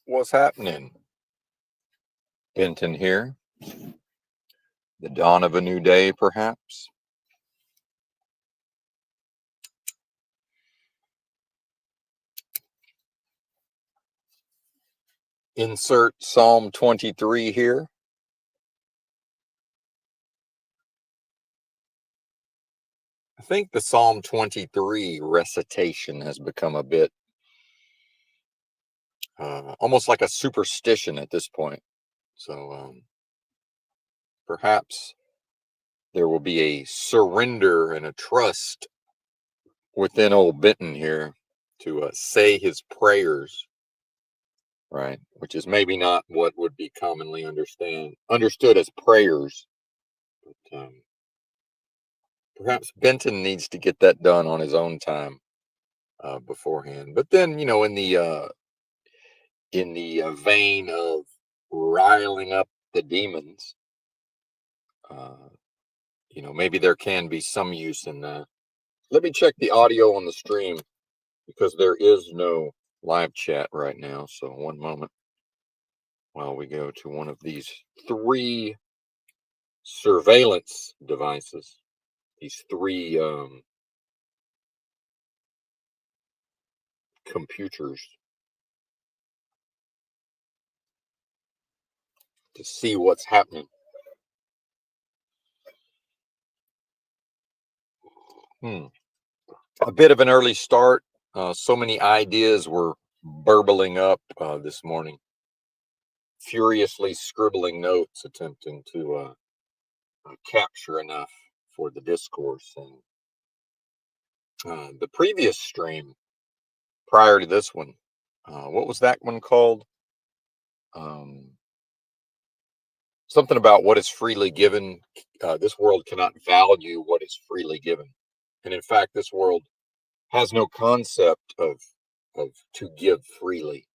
What's happening? Benton here. The dawn of a new day, perhaps. Insert Psalm 23 here. I think the Psalm 23 recitation has become a bit almost like a superstition at this point. So perhaps there will be a surrender and a trust within old Benton here to say his prayers, right? Which is maybe not what would be commonly understood as prayers. But, perhaps Benton needs to get that done on his own time beforehand. But then, in the vein of riling up the demons, uh, maybe there can be some use in that. Let me check the audio on the stream because there is no live chat right now. So one moment while we go to one of these three surveillance devices. These three computers to see what's happening. A bit of an early start. So many ideas were burbling up this morning, furiously scribbling notes, attempting to capture enough for the discourse. And the previous stream prior to this one, what was that one called? Something about what is freely given. This world cannot value what is freely given. And in fact, this world has no concept of to give freely,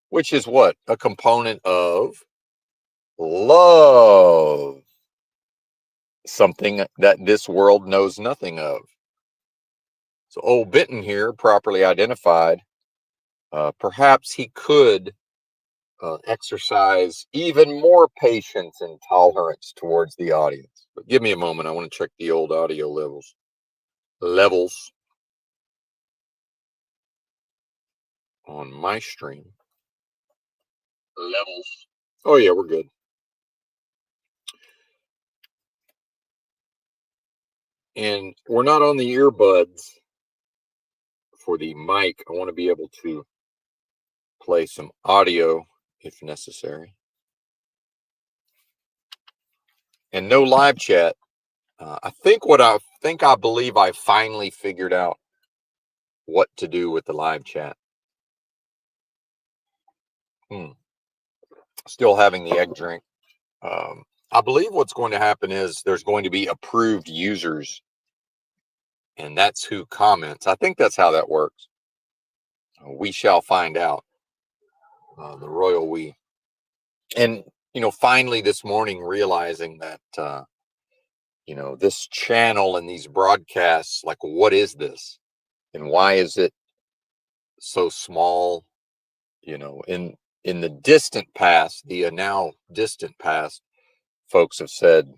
which is what? A component of love, something that this world knows nothing of. So old Benton here, properly identified, perhaps he could exercise even more patience and tolerance towards the audience. But give me a moment. I want to check the old audio levels on my stream. Levels. Oh yeah, we're good. And we're not on the earbuds for the mic. I want to be able to play some audio if necessary. And no live chat. I believe I finally figured out what to do with the live chat. Still having the egg drink. I believe what's going to happen is there's going to be approved users, and that's who comments. I think that's how that works. We shall find out. The royal we. And, finally this morning realizing that, this channel and these broadcasts, like, what is this? And why is it so small? In the distant past, the now distant past, folks have said,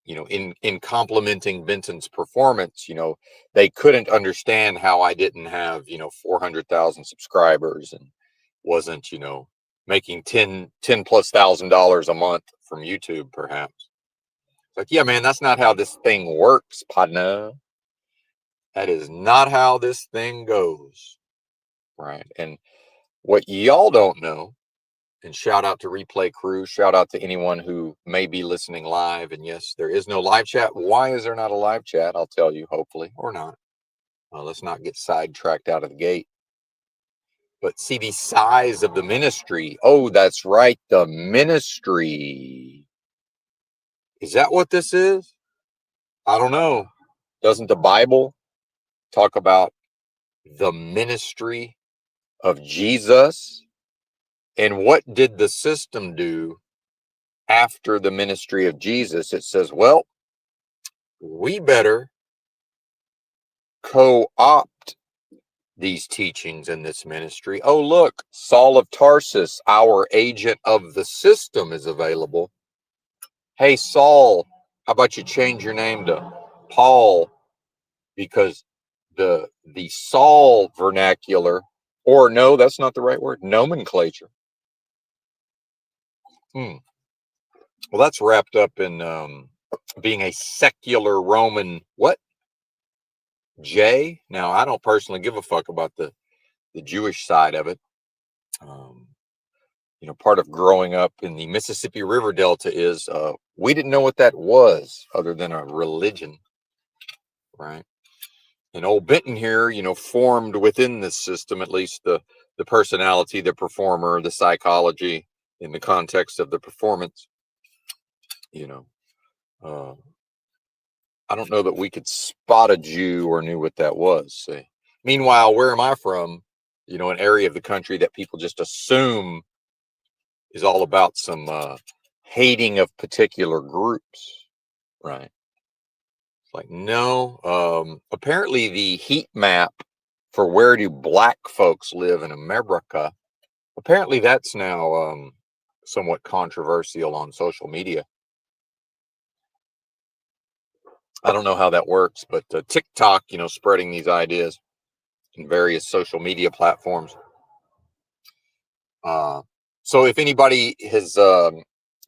in complimenting Benton's performance, they couldn't understand how I didn't have, 400,000 subscribers and wasn't, making $10,000+ a month from YouTube, perhaps. It's like, yeah, man, that's not how this thing works, partner. That is not how this thing goes. Right. And what y'all don't know, and shout out to Replay Crew, shout out to anyone who may be listening live. And yes, there is no live chat. Why is there not a live chat? I'll tell you, hopefully, or not. Let's not get sidetracked out of the gate. But see the size of the ministry. Oh, that's right, the ministry. Is that what this is? I don't know. Doesn't the Bible talk about the ministry of Jesus? And what did the system do after the ministry of Jesus? It says, well, we better co-opt these teachings and this ministry. Oh, look, Saul of Tarsus, our agent of the system, is available. Hey, Saul, how about you change your name to Paul? Because the Saul vernacular, or no, that's not the right word, nomenclature. Well, that's wrapped up in being a secular Roman what? Now, I don't personally give a fuck about the Jewish side of it. Part of growing up in the Mississippi River Delta is we didn't know what that was other than a religion, right? And old Benton here, formed within this system, at least the personality, the performer, the psychology in the context of the performance. I don't know that we could spot a Jew or knew what that was. See? Meanwhile, where am I from? An area of the country that people just assume is all about some hating of particular groups, right? It's like, no. Apparently, the heat map for where do black folks live in America, apparently that's now somewhat controversial on social media. I don't know how that works, but TikTok, spreading these ideas in various social media platforms. So if anybody has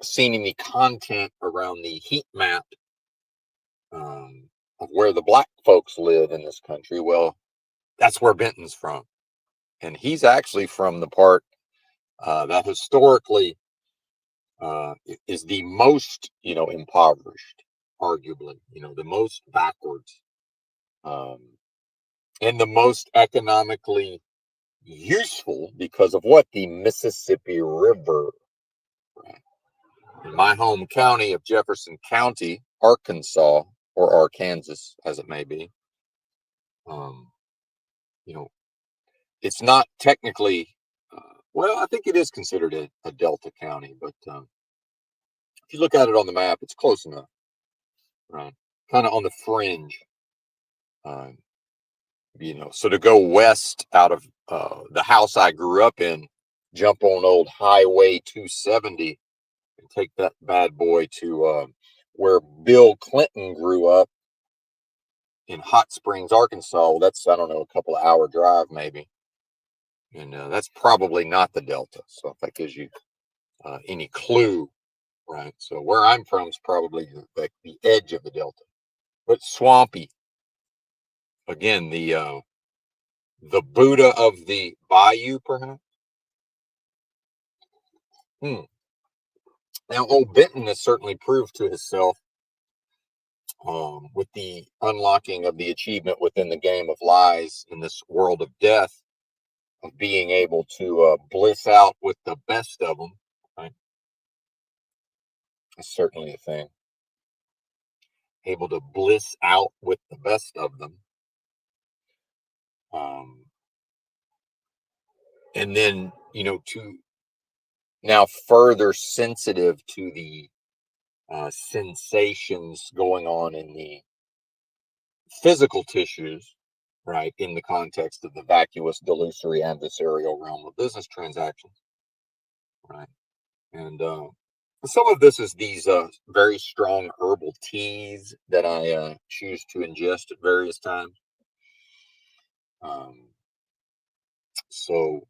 seen any content around the heat map of where the black folks live in this country, well, that's where Benton's from. And he's actually from the part that historically is the most, impoverished, arguably, the most backwards, and the most economically useful because of what? The Mississippi River. Right? In my home county of Jefferson County, Arkansas, or Arkansas, as it may be, it's not technically, well, I think it is considered a Delta County, but if you look at it on the map, it's close enough, right? Kind of on the fringe. So to go west out of the house I grew up in, jump on old Highway 270 and take that bad boy to where Bill Clinton grew up in Hot Springs, Arkansas. Well, that's, I don't know, a couple of hour drive maybe. And that's probably not the Delta. So if that gives you any clue, right? So where I'm from is probably like the edge of the Delta, but swampy. Again, the Buddha of the bayou, perhaps. Now, old Benton has certainly proved to himself with the unlocking of the achievement within the game of lies in this world of death, of being able to bliss out with the best of them. Right? That's certainly a thing. Able to bliss out with the best of them. And then, to now further sensitive to the sensations going on in the physical tissues, right, in the context of the vacuous, delusory, adversarial realm of business transactions, right? And some of this is these very strong herbal teas that I choose to ingest at various times. So,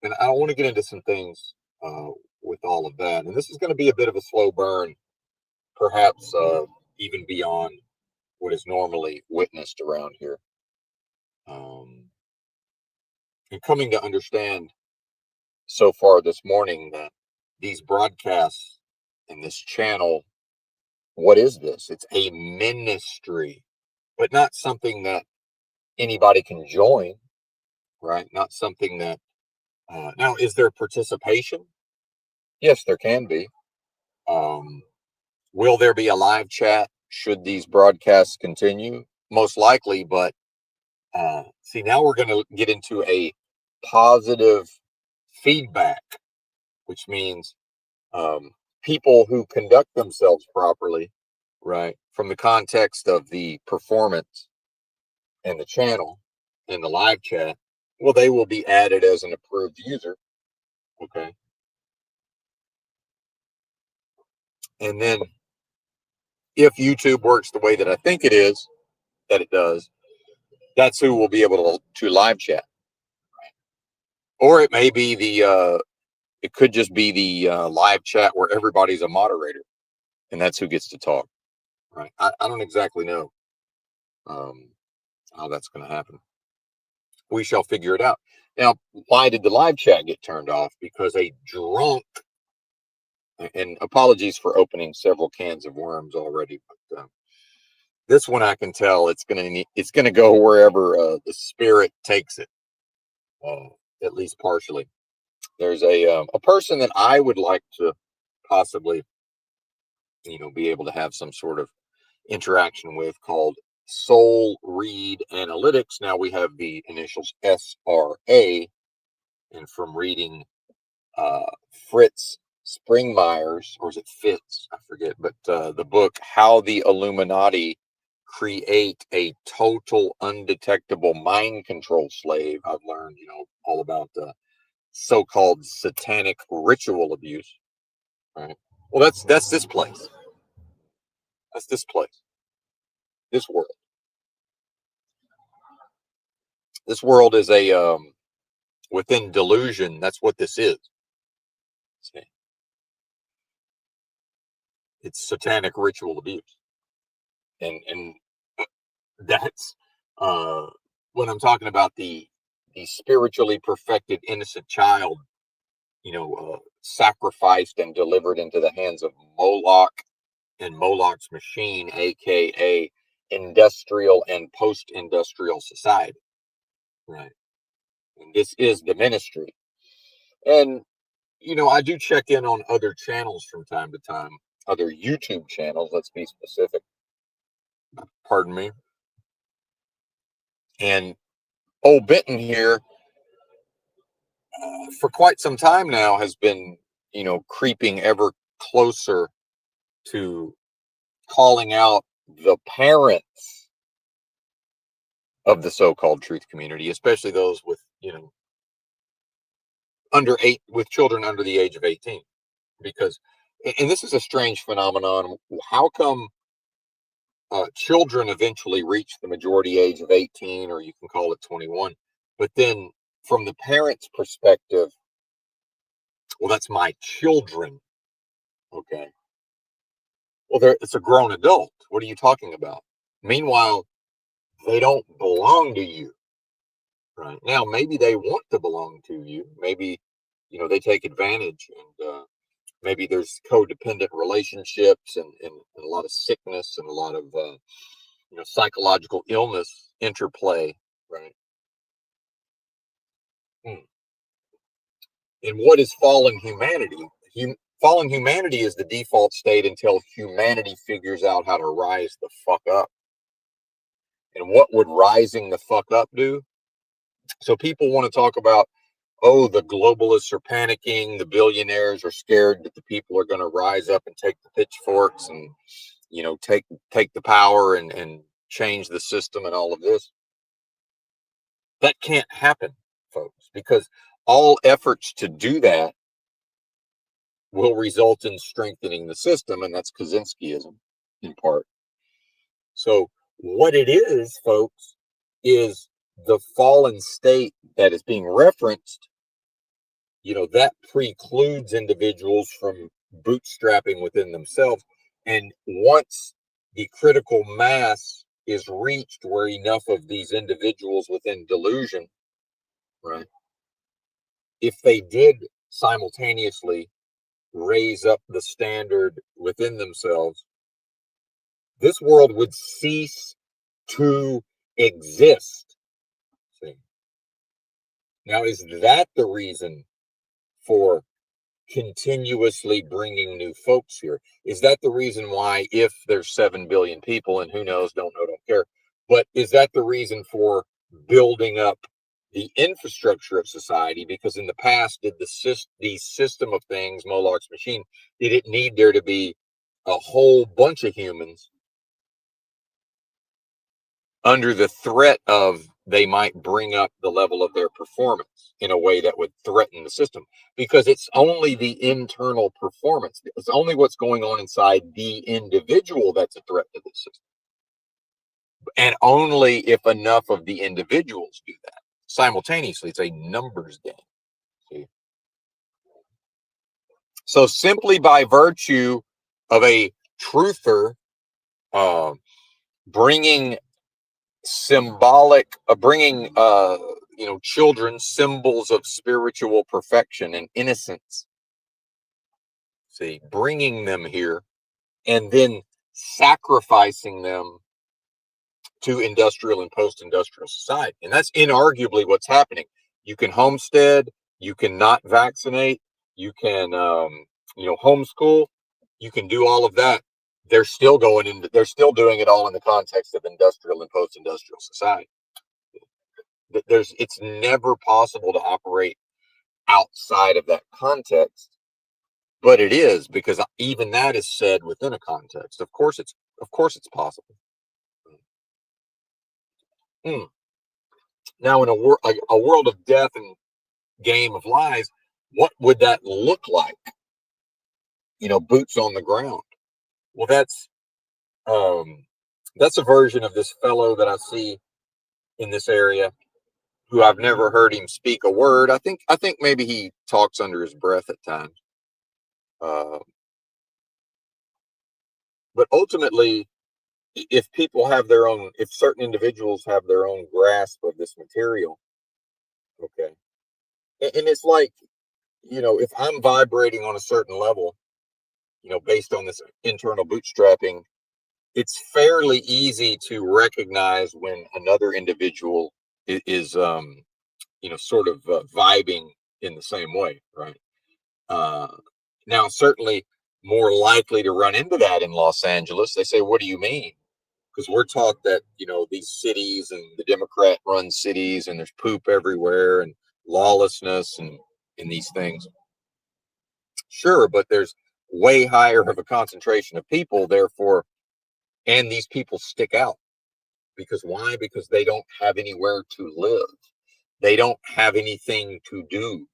and I want to get into some things with all of that. And this is going to be a bit of a slow burn, perhaps even beyond what is normally witnessed around here. And coming to understand so far this morning that these broadcasts and this channel, what is this? It's a ministry, but not something that anybody can join, right? Not something that, now, is there participation? Yes, there can be. Will there be a live chat should these broadcasts continue? Most likely, but see, now we're going to get into a positive feedback, which means people who conduct themselves properly, right, from the context of the performance and the channel in the live chat, well, they will be added as an approved user. Okay. And then if YouTube works the way that I think that it does, that's who will be able to live chat. Or it may be it could just be the live chat where everybody's a moderator and that's who gets to talk. Right. I don't exactly know how that's going to happen. We shall figure it out. Now, why did the live chat get turned off? Because a drunk, and apologies for opening several cans of worms already, but this one I can tell it's gonna go wherever the spirit takes it, at least partially. There's a person that I would like to possibly, be able to have some sort of interaction with, called Soul Read Analytics. Now we have the initials SRA, and from reading Fritz Springmeyer's, or is it Fitz? I forget, but the book How the Illuminati Create a Total Undetectable Mind Control Slave, I've learned, all about the so-called satanic ritual abuse. Right. Well, that's this place. That's this place. This world. This world is a within delusion. That's what this is. See? It's satanic ritual abuse, and that's when I'm talking about the spiritually perfected innocent child, sacrificed and delivered into the hands of Moloch and Moloch's machine, aka industrial and post-industrial society. Right. And this is the ministry. And I do check in on other channels from time to time, other YouTube channels, let's be specific. Pardon me. And old Benton here, for quite some time now, has been, creeping ever closer to calling out the parents of the so-called truth community, especially those with, with children under the age of 18. Because, and this is a strange phenomenon, how come children eventually reach the majority age of 18, or you can call it 21, but then from the parents' perspective, well, that's my children. Okay. Well, it's a grown adult. What are you talking about? Meanwhile, they don't belong to you. Right. Now, maybe they want to belong to you. Maybe, they take advantage, and maybe there's codependent relationships, and a lot of sickness, and a lot of, psychological illness interplay. Right. And what is fallen humanity? Fallen humanity is the default state until humanity figures out how to rise the fuck up. And what would rising the fuck up do? So people want to talk about, oh, the globalists are panicking, the billionaires are scared that the people are going to rise up and take the pitchforks and, take the power and change the system and all of this. That can't happen, folks, because all efforts to do that will result in strengthening the system, and that's Kaczynskiism in part. So what it is, folks, is the fallen state that is being referenced, that precludes individuals from bootstrapping within themselves. And once the critical mass is reached where enough of these individuals within delusion, right, if they did simultaneously raise up the standard within themselves, this world would cease to exist. See? Now, is that the reason for continuously bringing new folks here? Is that the reason why, if there's 7 billion people, and who knows, don't know, don't care, but is that the reason for building up the infrastructure of society? Because in the past, did the system of things, Moloch's machine, did it need there to be a whole bunch of humans under the threat of they might bring up the level of their performance in a way that would threaten the system, because it's only the internal performance. It's only what's going on inside the individual that's a threat to the system. And only if enough of the individuals do that simultaneously. It's a numbers game. See? So simply by virtue of a truther bringing children symbols of spiritual perfection and innocence, see, bringing them here and then sacrificing them to industrial and post-industrial society. And that's inarguably what's happening. You can homestead, you can not vaccinate, you can homeschool, you can do all of that. They're still doing it all in the context of industrial and post-industrial society. It's never possible to operate outside of that context, but it is, because even that is said within a context. Of course it's possible. Now, in a world of death and game of lies, what would that look like? Boots on the ground. Well, that's a version of this fellow that I see in this area, who I've never heard him speak a word. I think maybe he talks under his breath at times. But ultimately, if certain individuals have their own grasp of this material, okay, and it's like, if I'm vibrating on a certain level, based on this internal bootstrapping, it's fairly easy to recognize when another individual is sort of vibing in the same way, right? Now, certainly more likely to run into that in Los Angeles. They say, what do you mean? Because we're taught that, these cities and the Democrat-run cities, and there's poop everywhere and lawlessness and these things. Sure, but there's way higher of a concentration of people, therefore, and these people stick out. Because why? Because they don't have anywhere to live. They don't have anything to do,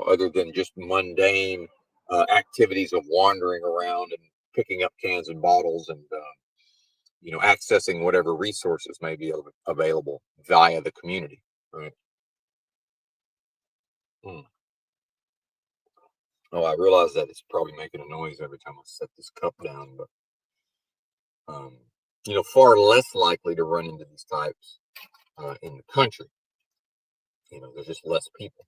other than just mundane activities of wandering around and picking up cans and bottles and, accessing whatever resources may be available via the community, right? Oh, I realize that it's probably making a noise every time I set this cup down, but, far less likely to run into these types in the country. There's just less people.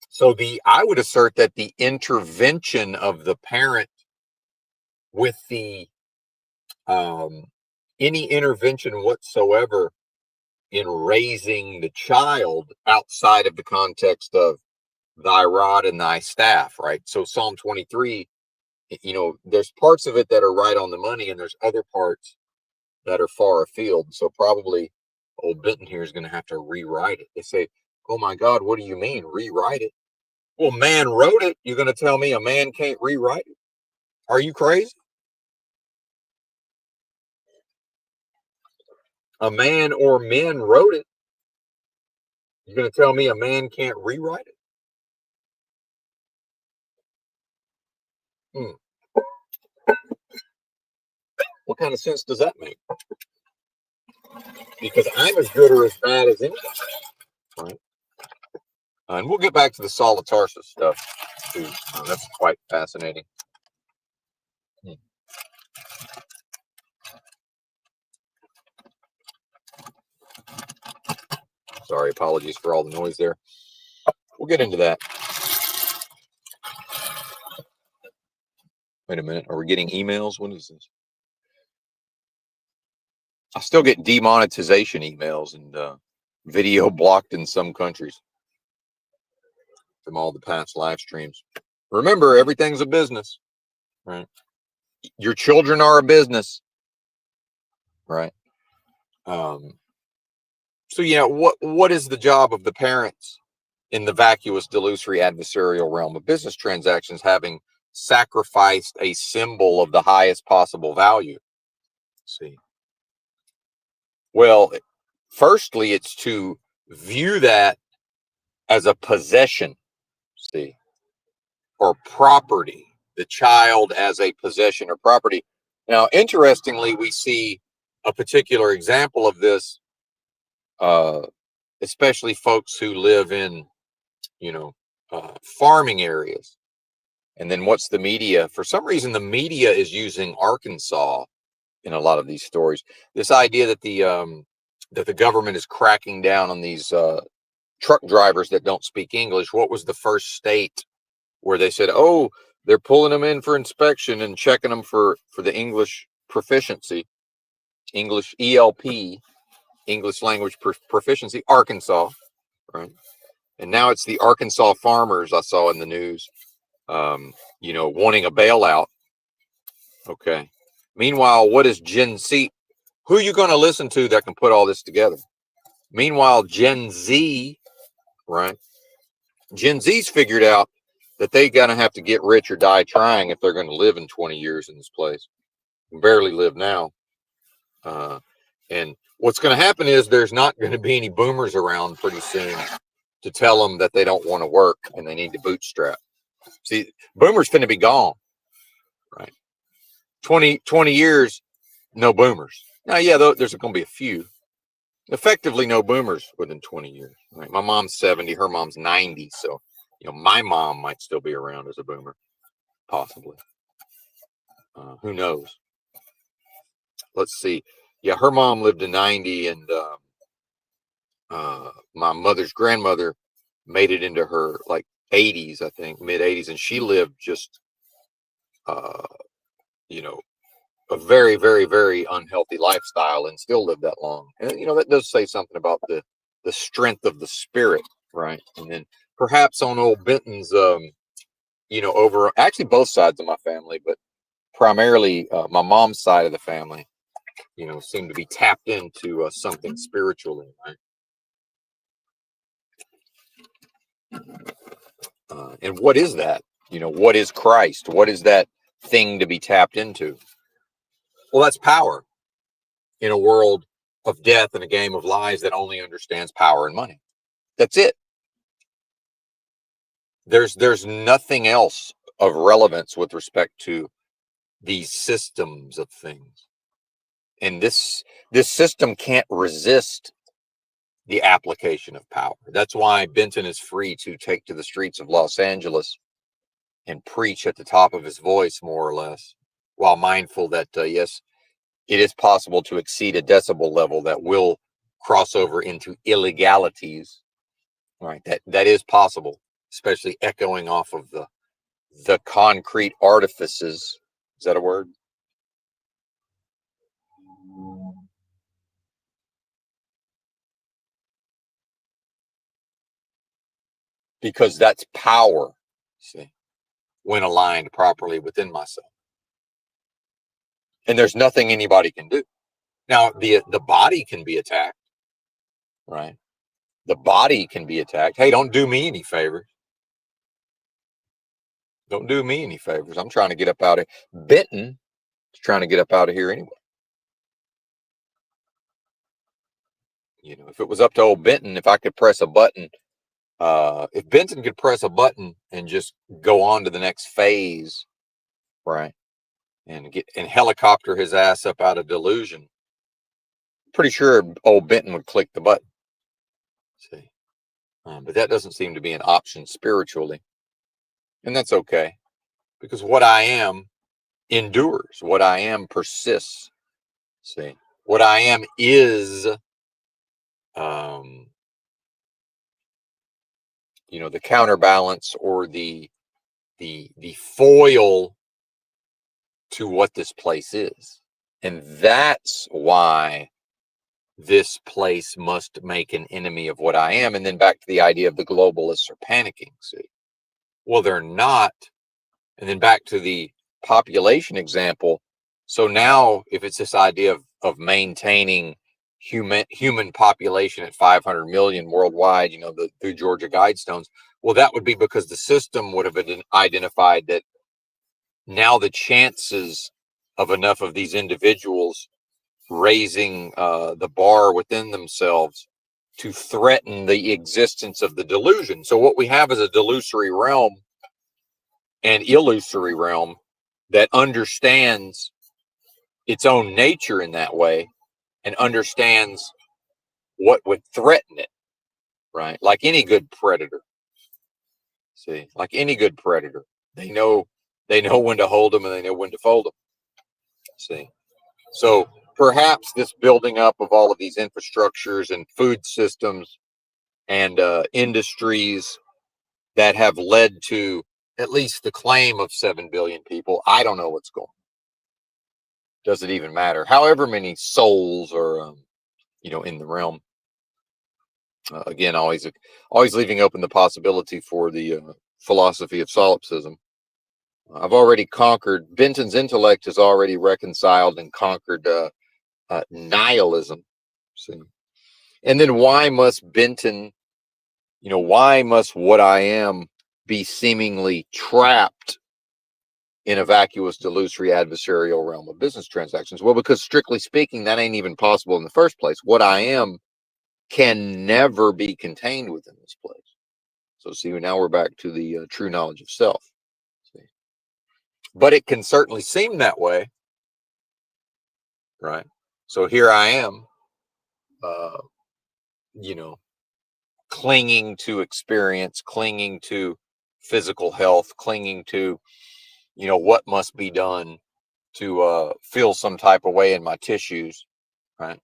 So I would assert that the intervention of the parent with any intervention whatsoever in raising the child outside of the context of thy rod and thy staff, right? So Psalm 23, there's parts of it that are right on the money, and there's other parts that are far afield. So probably old Benton here is going to have to rewrite it. They say, oh my God, what do you mean rewrite it? Well, man wrote it. You're going to tell me a man can't rewrite it? Are you crazy? A man or men wrote it. You're going to tell me a man can't rewrite it? What kind of sense does that make? Because I'm as good or as bad as anybody, right? And we'll get back to the Saul of Tarsus stuff too. That's quite fascinating. Sorry, apologies for all the noise there. We'll get into that. Wait a minute. Are we getting emails? What is this? I still get demonetization emails and video blocked in some countries from all the past live streams. Remember, everything's a business, right? Your children are a business, right? So yeah, what is the job of the parents in the vacuous, delusory, adversarial realm of business transactions, having sacrificed a symbol of the highest possible value? See, well, firstly, it's to view that as a possession, see, or property, the child as a possession or property. Now, interestingly, we see a particular example of this, uh, especially folks who live in, you know, farming areas. And then what's the media? For some reason, the media is using Arkansas in a lot of these stories. This idea that the government is cracking down on these truck drivers that don't speak English. What was the first state where they said, "Oh, they're pulling them in for inspection and checking them for the English proficiency, English ELP, English language proficiency"? Arkansas, right? And now it's the Arkansas farmers I saw in the news, wanting a bailout. Okay. Meanwhile, what is Gen Z? Who are you going to listen to that can put all this together? Meanwhile, Gen Z, right? Gen Z's figured out that they're going to have to get rich or die trying if they're going to live in 20 years in this place. Can barely live now. And what's going to happen is there's not going to be any boomers around pretty soon to tell them that they don't want to work and they need to bootstrap. See, boomers finna be gone, right? 20 years, no boomers. Now, yeah, there's going to be a few. Effectively, no boomers within 20 years. Right? My mom's 70, her mom's 90, so my mom might still be around as a boomer, possibly. Who knows? Let's see. Yeah, her mom lived to 90, and my mother's grandmother made it into her like 80s, I think, mid 80s, and she lived just, a very, very, very unhealthy lifestyle and still lived that long. And that does say something about the strength of the spirit, right? And then perhaps on old Benton's, over actually both sides of my family, but primarily my mom's side of the family, seem to be tapped into something spiritually, right? And what is that? What is Christ? What is that thing to be tapped into? Well, that's power in a world of death and a game of lies that only understands power and money. That's it. There's nothing else of relevance with respect to these systems of things. And this system can't resist the application of power. That's why Benton is free to take to the streets of Los Angeles and preach at the top of his voice, more or less, while mindful that, yes, it is possible to exceed a decibel level that will cross over into illegalities, right? That is possible, especially echoing off of the concrete artifices. Is that a word? Because that's power, see, when aligned properly within myself. And there's nothing anybody can do. Now, the body can be attacked, right? The body can be attacked. Hey, don't do me any favors. Don't do me any favors. I'm trying to get up out of Benton is trying to get up out of here anyway. If it was up to old Benton, if I could press a button, if Benton could press a button and just go on to the next phase, right, and helicopter his ass up out of delusion, pretty sure old Benton would click the button. See, but that doesn't seem to be an option spiritually, and that's okay, because what I am endures. What I am persists. See, what I am is, the counterbalance or the foil to what this place is. And that's why this place must make an enemy of what I am. And then back to the idea of the globalists are panicking. See, well, they're not. And then back to the population example. So now, if it's this idea of maintaining human population at 500 million worldwide, through Georgia Guidestones, well, that would be because the system would have identified that now the chances of enough of these individuals raising the bar within themselves to threaten the existence of the delusion. So what we have is a delusory realm and illusory realm that understands its own nature in that way and understands what would threaten it, right? Like any good predator. See, like any good predator, they know when to hold them and they know when to fold them. See, so perhaps this building up of all of these infrastructures and food systems and industries that have led to at least the claim of 7 billion people. I don't know what's going on. Does it even matter? However many souls are, in the realm. Again, always leaving open the possibility for the philosophy of solipsism. I've already conquered, Benton's intellect has already reconciled and conquered nihilism. See? And then why must why must what I am be seemingly trapped in a vacuous, delusory, adversarial realm of business transactions? Well, because strictly speaking, that ain't even possible in the first place. What I am can never be contained within this place. So see, now we're back to the true knowledge of self. See? But it can certainly seem that way, right? So here I am, clinging to experience, clinging to physical health, clinging to, what must be done to feel some type of way in my tissues, right?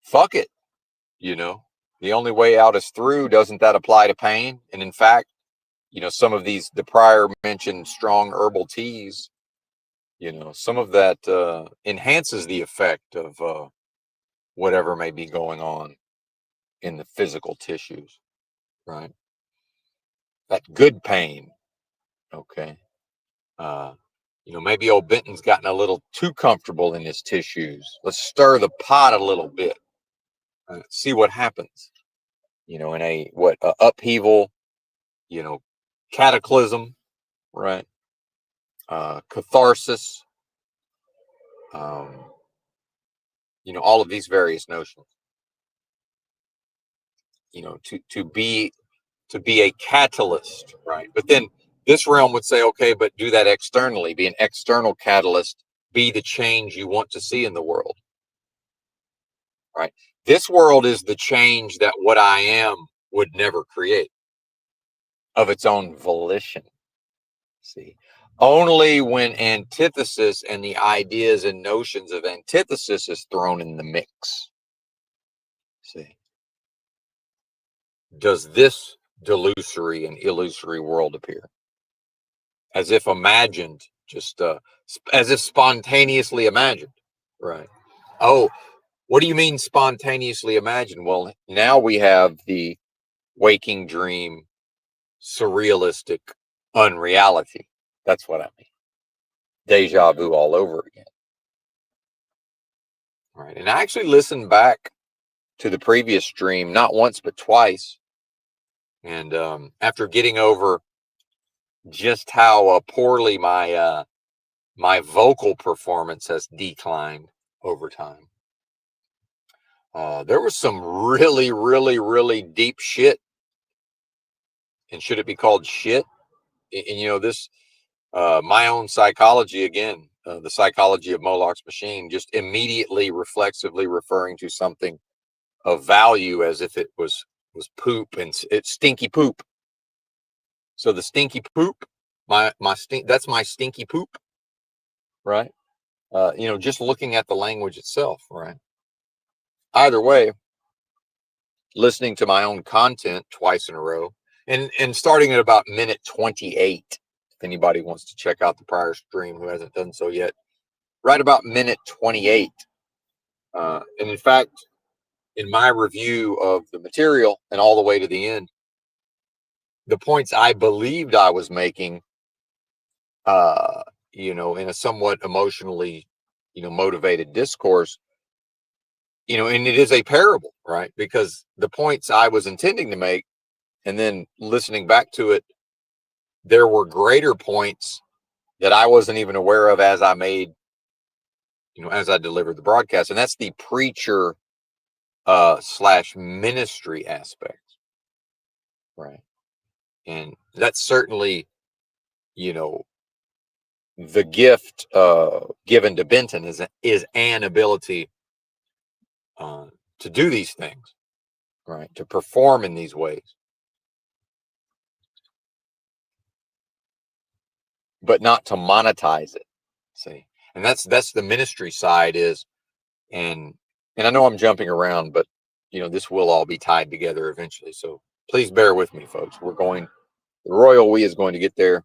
Fuck it, the only way out is through. Doesn't that apply to pain? And in fact, some of the prior mentioned strong herbal teas, some of that enhances the effect of whatever may be going on in the physical tissues, right? That good pain, okay? Maybe old Benton's gotten a little too comfortable in his tissues. Let's stir the pot a little bit, see what happens. In a upheaval, cataclysm, right? Catharsis, all of these various notions. To be a catalyst, right? But then this realm would say, okay, but do that externally, be an external catalyst, be the change you want to see in the world, right? This world is the change that what I am would never create of its own volition. See, only when antithesis and the ideas and notions of antithesis is thrown in the mix, see, does this delusory and illusory world appear. As if imagined, just as if spontaneously imagined, right? Oh, what do you mean spontaneously imagined? Well, now we have the waking dream, surrealistic unreality. That's what I mean. Deja vu all over again. All right. And I actually listened back to the previous stream, not once, but twice. And after getting over just how poorly my vocal performance has declined over time, there was some really, really, really deep shit. And should it be called shit? And this, my own psychology, again, the psychology of Moloch's machine, just immediately reflexively referring to something of value as if it was poop, and it's stinky poop. So the stinky poop, that's my stinky poop, right? Just looking at the language itself, right? Either way, listening to my own content twice in a row, and starting at about minute 28. If anybody wants to check out the prior stream who hasn't done so yet, right about minute 28. And in fact, in my review of the material and all the way to the end, the points I believed I was making, in a somewhat emotionally, motivated discourse, and it is a parable, right? Because the points I was intending to make, and then listening back to it, there were greater points that I wasn't even aware of as I made, as I delivered the broadcast. And that's the preacher / ministry aspect, right? And that's certainly, the gift given to Benton is an ability to do these things, right? To perform in these ways, but not to monetize it. See, and that's the ministry side is, and I know I'm jumping around, but this will all be tied together eventually. So please bear with me, folks. The Royal We is going to get there.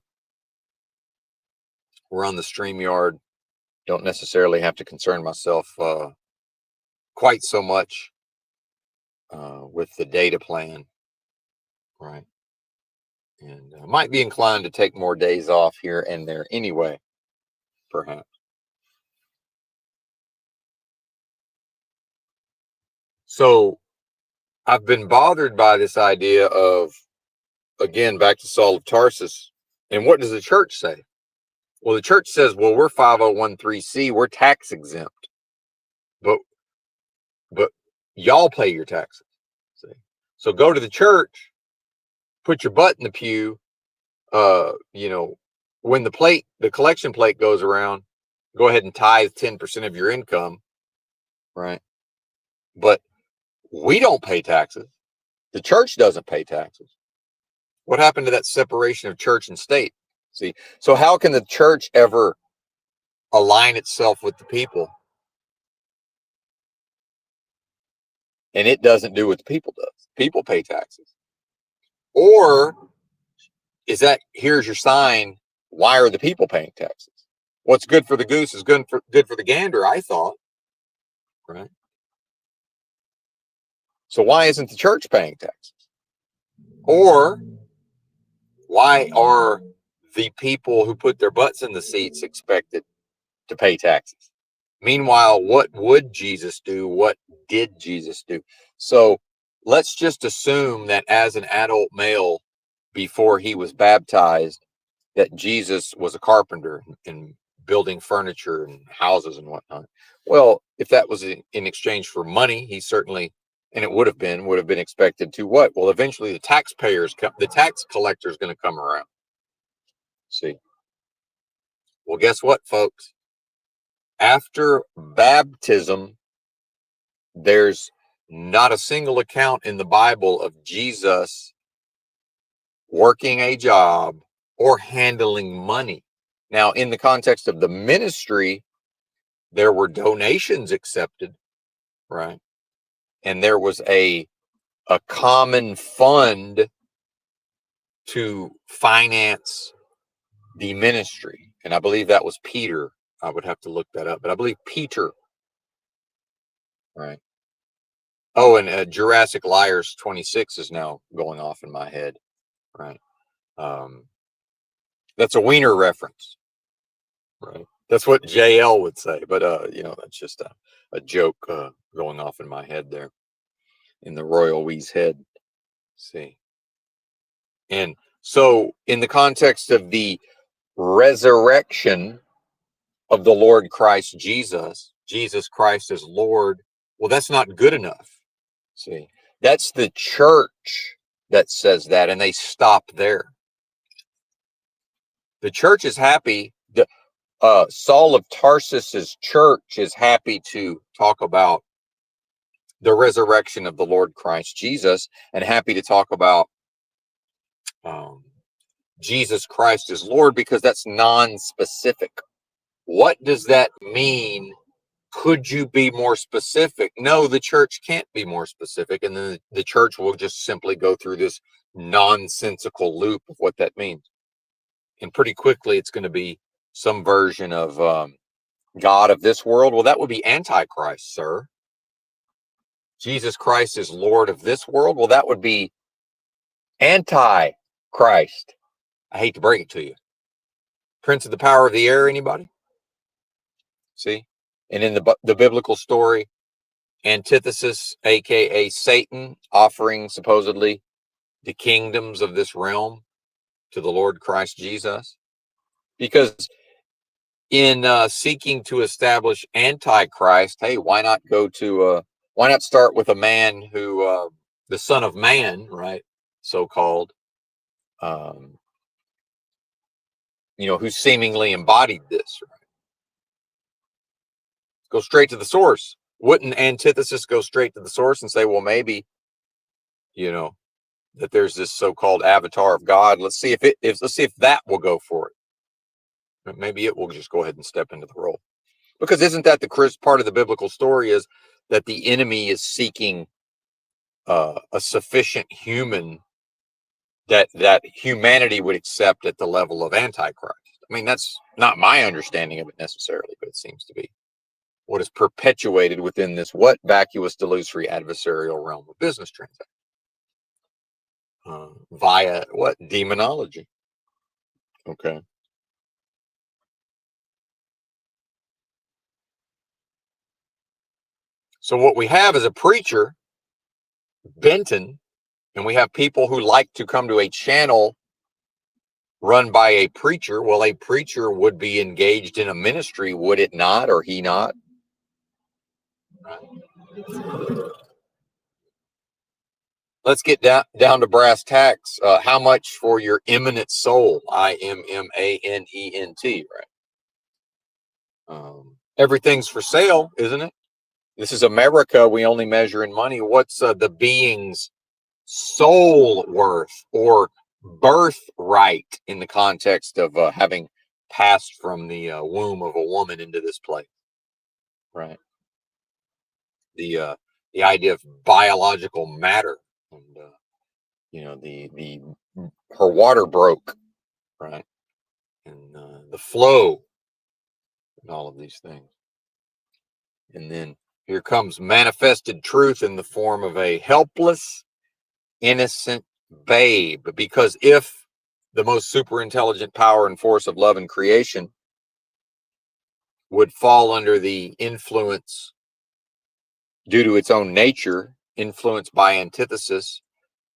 We're on the StreamYard. Don't necessarily have to concern myself quite so much with the data plan, right? And might be inclined to take more days off here and there anyway, perhaps. So I've been bothered by this idea of, again, back to Saul of Tarsus. And what does the church say? Well, the church says, well, we're 501(c), we're tax exempt, but y'all pay your taxes. See? So go to the church, put your butt in the pew. When the collection plate goes around, go ahead and tithe 10% of your income, right? But we don't pay taxes. The church doesn't pay taxes. What happened to that separation of church and state? See, so how can the church ever align itself with the people? And it doesn't do what the people does. People pay taxes. Or is that, here's your sign, why are the people paying taxes? What's good for the goose is good for the gander, I thought. Right? So why isn't the church paying taxes? Or why are the people who put their butts in the seats expected to pay taxes? Meanwhile, what would Jesus do? What did Jesus do? So let's just assume that as an adult male, before he was baptized, that Jesus was a carpenter and building furniture and houses and whatnot. Well, if that was in exchange for money, he certainly, and it would have been expected to what? Well, eventually the tax collector is going to come around. See? Well, guess what, folks? After baptism, there's not a single account in the Bible of Jesus working a job or handling money. Now, in the context of the ministry, there were donations accepted, right? And there was a common fund to finance the ministry. And I believe that was Peter. I would have to look that up, but I believe Peter, right? Oh, and Jurassic Liars 26 is now going off in my head, right? That's a wiener reference, right? That's what JL would say, but that's just a joke going off in my head there, in the Royal We's head. See, and so in the context of the resurrection of the Lord Christ Jesus Christ as Lord, well, that's not good enough. See, that's the church that says that, and they stop there. The church is happy. Saul of Tarsus's church is happy to talk about the resurrection of the Lord Christ Jesus, and happy to talk about Jesus Christ as Lord, because that's non-specific. What does that mean? Could you be more specific? No, the church can't be more specific, and then the church will just simply go through this nonsensical loop of what that means. And pretty quickly, it's going to be some version of God of this world. Well, that would be Antichrist, sir. Jesus Christ is Lord of this world. Well, that would be Antichrist. I hate to break it to you. Prince of the power of the air, anybody? See? And in the biblical story, antithesis, aka Satan, offering supposedly the kingdoms of this realm to the Lord Christ Jesus. Because in seeking to establish Antichrist, hey, why not why not start with a man who, the Son of Man, right, so-called, um, who seemingly embodied this, right? Go straight to the source. Wouldn't antithesis go straight to the source and say, well, maybe, you know, that there's this so-called avatar of God. Let's see if that will go for it. Maybe it will just go ahead and step into the role. Because isn't that the part of the biblical story, is that the enemy is seeking a sufficient human that humanity would accept at the level of Antichrist. I mean, that's not my understanding of it necessarily, but it seems to be what is perpetuated within this vacuous, delusory, adversarial realm of business transactions via what? Demonology. Okay. So what we have is a preacher, Benton, and we have people who like to come to a channel run by a preacher. Well, a preacher would be engaged in a ministry, would it not, or he not? Let's get down to brass tacks. How much for your immanent soul? IMMANENT, right? Everything's for sale, isn't it? This is America. We only measure in money. What's the being's soul worth or birthright in the context of having passed from the womb of a woman into this place, right? The idea of biological matter, and the her water broke, right, and the flow, and all of these things, and then here comes manifested truth in the form of a helpless, innocent babe. Because if the most super intelligent power and force of love and creation would fall under the influence, due to its own nature, influenced by antithesis,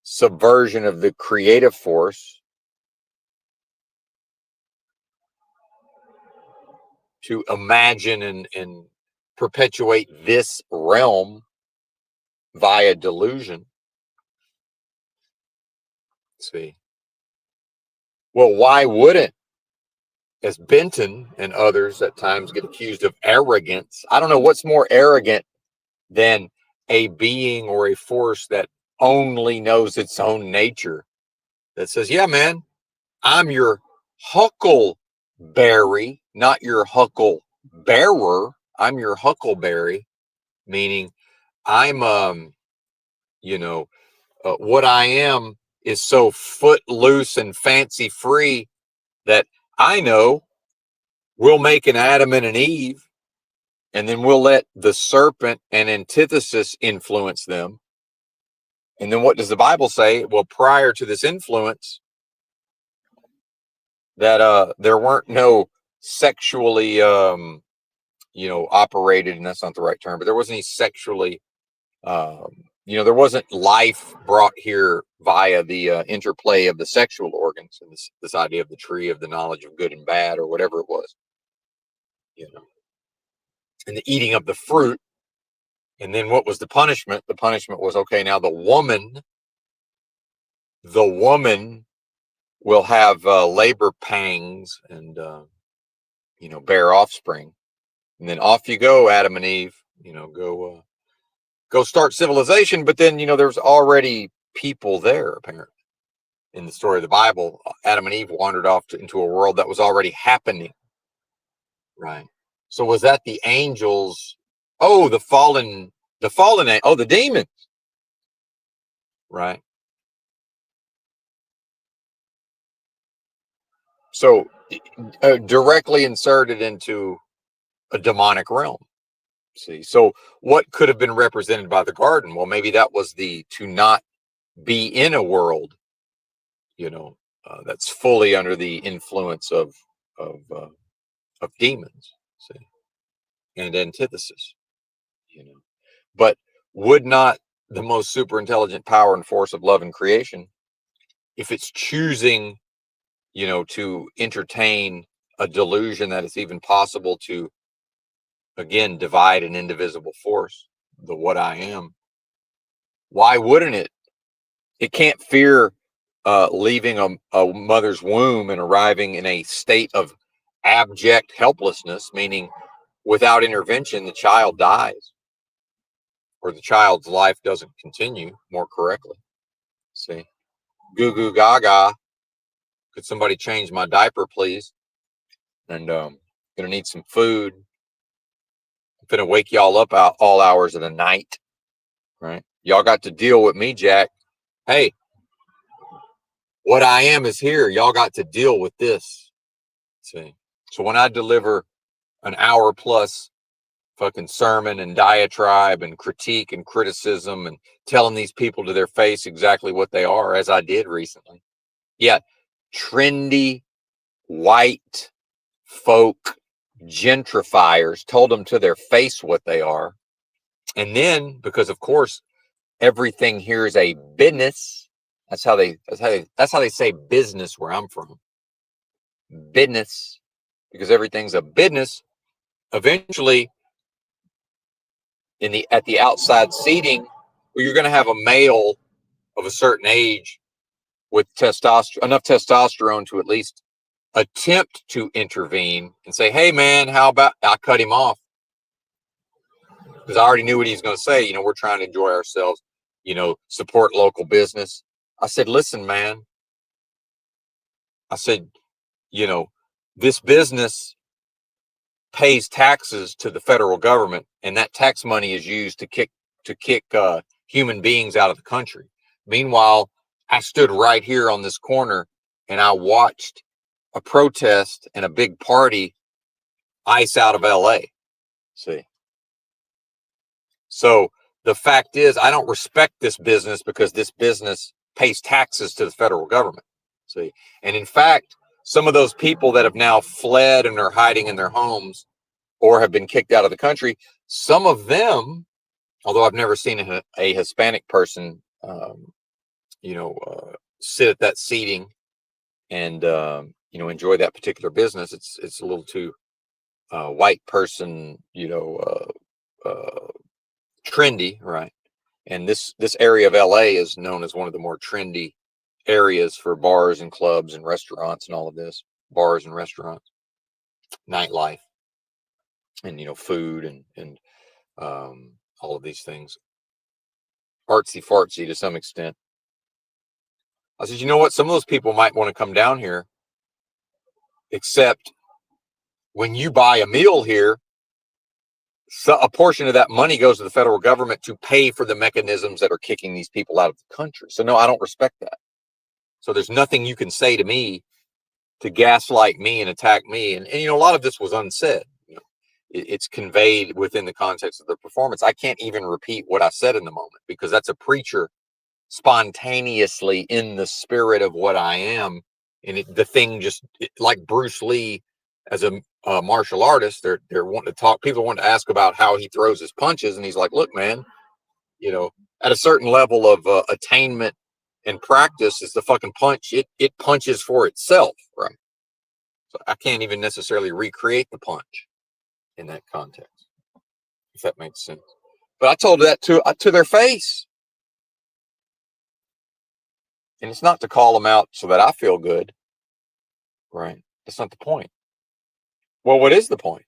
subversion of the creative force, to imagine and perpetuate this realm via delusion. Let's see. Well, why wouldn't, as Benton and others at times get accused of arrogance? I don't know what's more arrogant than a being or a force that only knows its own nature, that says, yeah, man, I'm your huckleberry, not your huckle bearer. I'm your huckleberry, meaning I'm, what I am is so footloose and fancy free that I know we'll make an Adam and an Eve, and then we'll let the serpent and antithesis influence them. And then what does the Bible say? Well, prior to this influence, that there weren't no sexually operated, and that's not the right term, but there wasn't any sexually there wasn't life brought here via the interplay of the sexual organs, and this idea of the tree of the knowledge of good and bad, or whatever it was, and the eating of the fruit. And then what was the punishment? The punishment was, okay, now the woman will have labor pangs and bear offspring, and then off you go, Adam and Eve, go start civilization. But then there's already people there, apparently. In the story of the Bible, Adam and Eve wandered off into a world that was already happening, right? So was that the angels? Oh, the fallen, oh, the demons, right? So directly inserted into a demonic realm. See, so what could have been represented by the garden? Well, maybe that was to not be in a world, that's fully under the influence of demons, see, and antithesis, But would not the most super intelligent power and force of love and creation, if it's choosing, to entertain a delusion that it's even possible to, again, divide an indivisible force, the what I am. Why wouldn't it? It can't fear leaving a mother's womb and arriving in a state of abject helplessness, meaning without intervention, the child dies, or the child's life doesn't continue, more correctly. See, goo goo gaga. Could somebody change my diaper, please? And gonna need some food. I'm gonna wake y'all up out all hours of the night, right? Y'all got to deal with me, Jack. Hey, what I am is here. Y'all got to deal with this. See, so when I deliver an hour plus fucking sermon and diatribe and critique and criticism and telling these people to their face exactly what they are, as I did recently. Yeah, trendy white folk gentrifiers told them to their face what they are. And then, because of course everything here is a business, that's how they say business where I'm from. Business, because everything's a business. Eventually, at the outside seating, where you're going to have a male of a certain age with enough testosterone to at least attempt to intervene and say, "Hey, man, how about I cut him off?" Because I already knew what he's going to say. We're trying to enjoy ourselves. Support local business. I said, "Listen, man." I said, this business pays taxes to the federal government, and that tax money is used to kick human beings out of the country. Meanwhile, I stood right here on this corner and I watched a protest and a big party ice out of LA. See? So the fact is, I don't respect this business because this business pays taxes to the federal government. See? And in fact, some of those people that have now fled and are hiding in their homes or have been kicked out of the country, some of them, although I've never seen a Hispanic person, sit at that seating and, enjoy that particular business. It's a little too white person, trendy, right? And this area of LA is known as one of the more trendy areas for bars and clubs and restaurants and all of this. Bars and restaurants, nightlife, and food and all of these things. Artsy fartsy to some extent. I said, you know what? Some of those people might want to come down here, except when you buy a meal here, so a portion of that money goes to the federal government to pay for the mechanisms that are kicking these people out of the country. So no, I don't respect that. So there's nothing you can say to me to gaslight me and attack me. And a lot of this was unsaid. It's conveyed within the context of the performance. I can't even repeat what I said in the moment because that's a preacher spontaneously in the spirit of what I am. And the thing just like Bruce Lee as a martial artist, they're wanting to talk. People want to ask about how he throws his punches. And he's like, look, man, at a certain level of attainment and practice is the fucking punch. It punches for itself. Right. So I can't even necessarily recreate the punch in that context, if that makes sense. But I told that to their face. And it's not to call them out so that I feel good, right? That's not the point. Well, what is the point?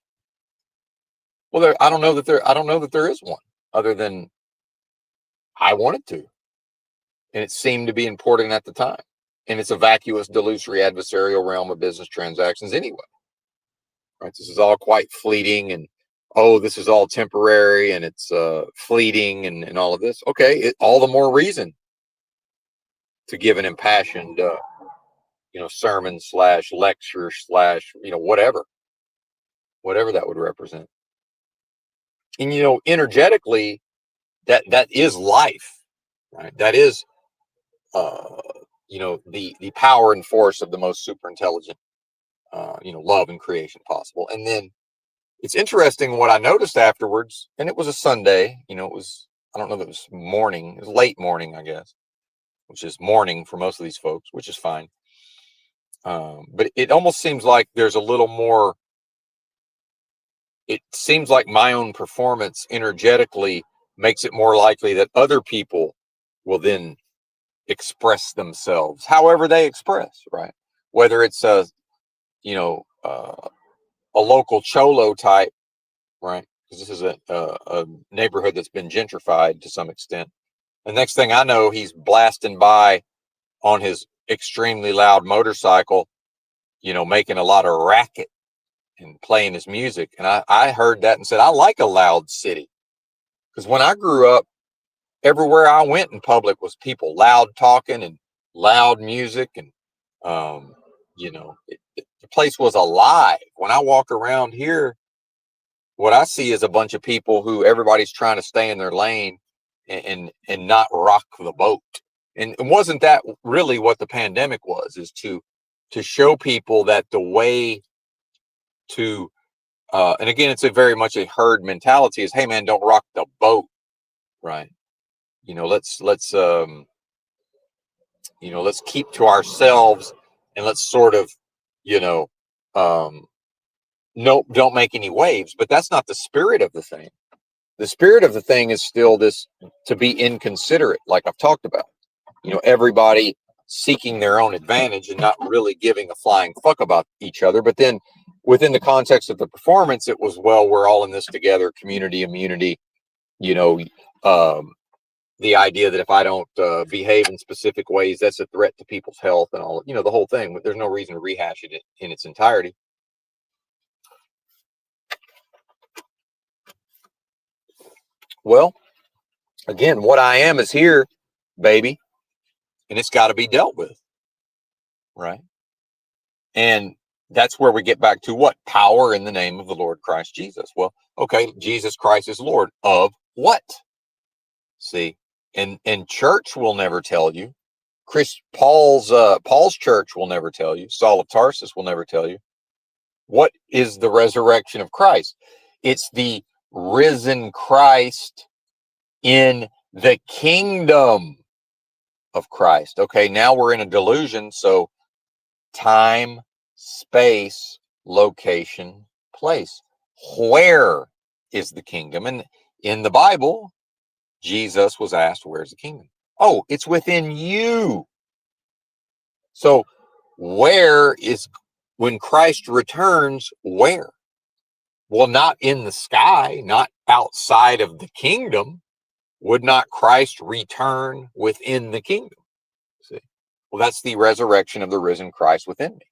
Well, I don't know that there is one, other than I wanted to, and it seemed to be important at the time. And it's a vacuous, delusory, adversarial realm of business transactions anyway. Right? This is all quite fleeting, and this is all temporary, and it's fleeting, and all of this. Okay, all the more reason to give an impassioned, sermon / lecture / whatever that would represent. And energetically, that is life, right? That is the power and force of the most super intelligent love and creation possible. And then it's interesting what I noticed afterwards, and it was a Sunday. It was, I don't know if it was morning, it was late morning, I guess, which is morning for most of these folks, which is fine. But it almost seems like there's a little more. It seems like my own performance energetically makes it more likely that other people will then express themselves however they express, right? Whether it's you know, a local cholo type, right? Because this is a neighborhood that's been gentrified to some extent. The next thing I know, he's blasting by on his extremely loud motorcycle, making a lot of racket and playing his music. And I heard that and said, I like a loud city. Because when I grew up, everywhere I went in public was people loud talking and loud music. And, the place was alive. When I walk around here, what I see is a bunch of people who everybody's trying to stay in their lane and not rock the boat. And wasn't that really what the pandemic was, is to show people that the way to and again, it's a very much a herd mentality, is, hey man, don't rock the boat, right? Let's keep to ourselves, and let's sort of, you know um no, don't make any waves. But that's not the spirit of the thing. The spirit of the thing is still this, to be inconsiderate, like I've talked about. Everybody seeking their own advantage and not really giving a flying fuck about each other. But then within the context of the performance, it was, well, we're all in this together, community immunity, you know, um, the idea that if I don't behave in specific ways, that's a threat to people's health and all, the whole thing. But there's no reason to rehash it in its entirety. Well, again, what I am is here, baby, and it's got to be dealt with, right? And that's where we get back to what? Power in the name of the Lord Christ Jesus. Well, okay, Jesus Christ is Lord of what? See, and church will never tell you. Paul's church will never tell you. Saul of Tarsus will never tell you. What is the resurrection of Christ? It's the risen Christ in the kingdom of Christ. Okay, now we're in a delusion. So time, space, location, place. Where is the kingdom? And in the Bible, Jesus was asked, where's the kingdom? Oh, it's within you. So where is, when Christ returns, where? Well, not in the sky, not outside of the kingdom. Would not Christ return within the kingdom? See? Well, that's the resurrection of the risen Christ within me.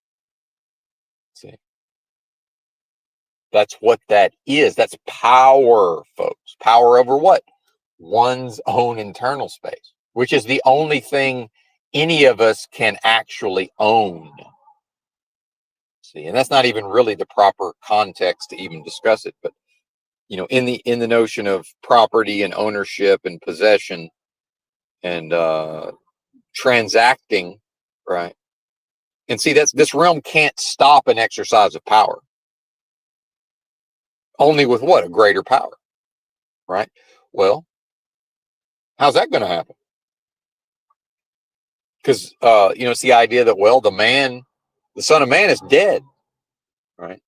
See? That's what that is. That's power, folks. Power over what? One's own internal space, which is the only thing any of us can actually own. See, and that's not even really the proper context to even discuss it. But in the notion of property and ownership and possession and transacting, right? And see, this realm can't stop an exercise of power. Only with what? A greater power, right? Well, how's that going to happen? Because it's the idea that, well, the Son of Man is dead, right?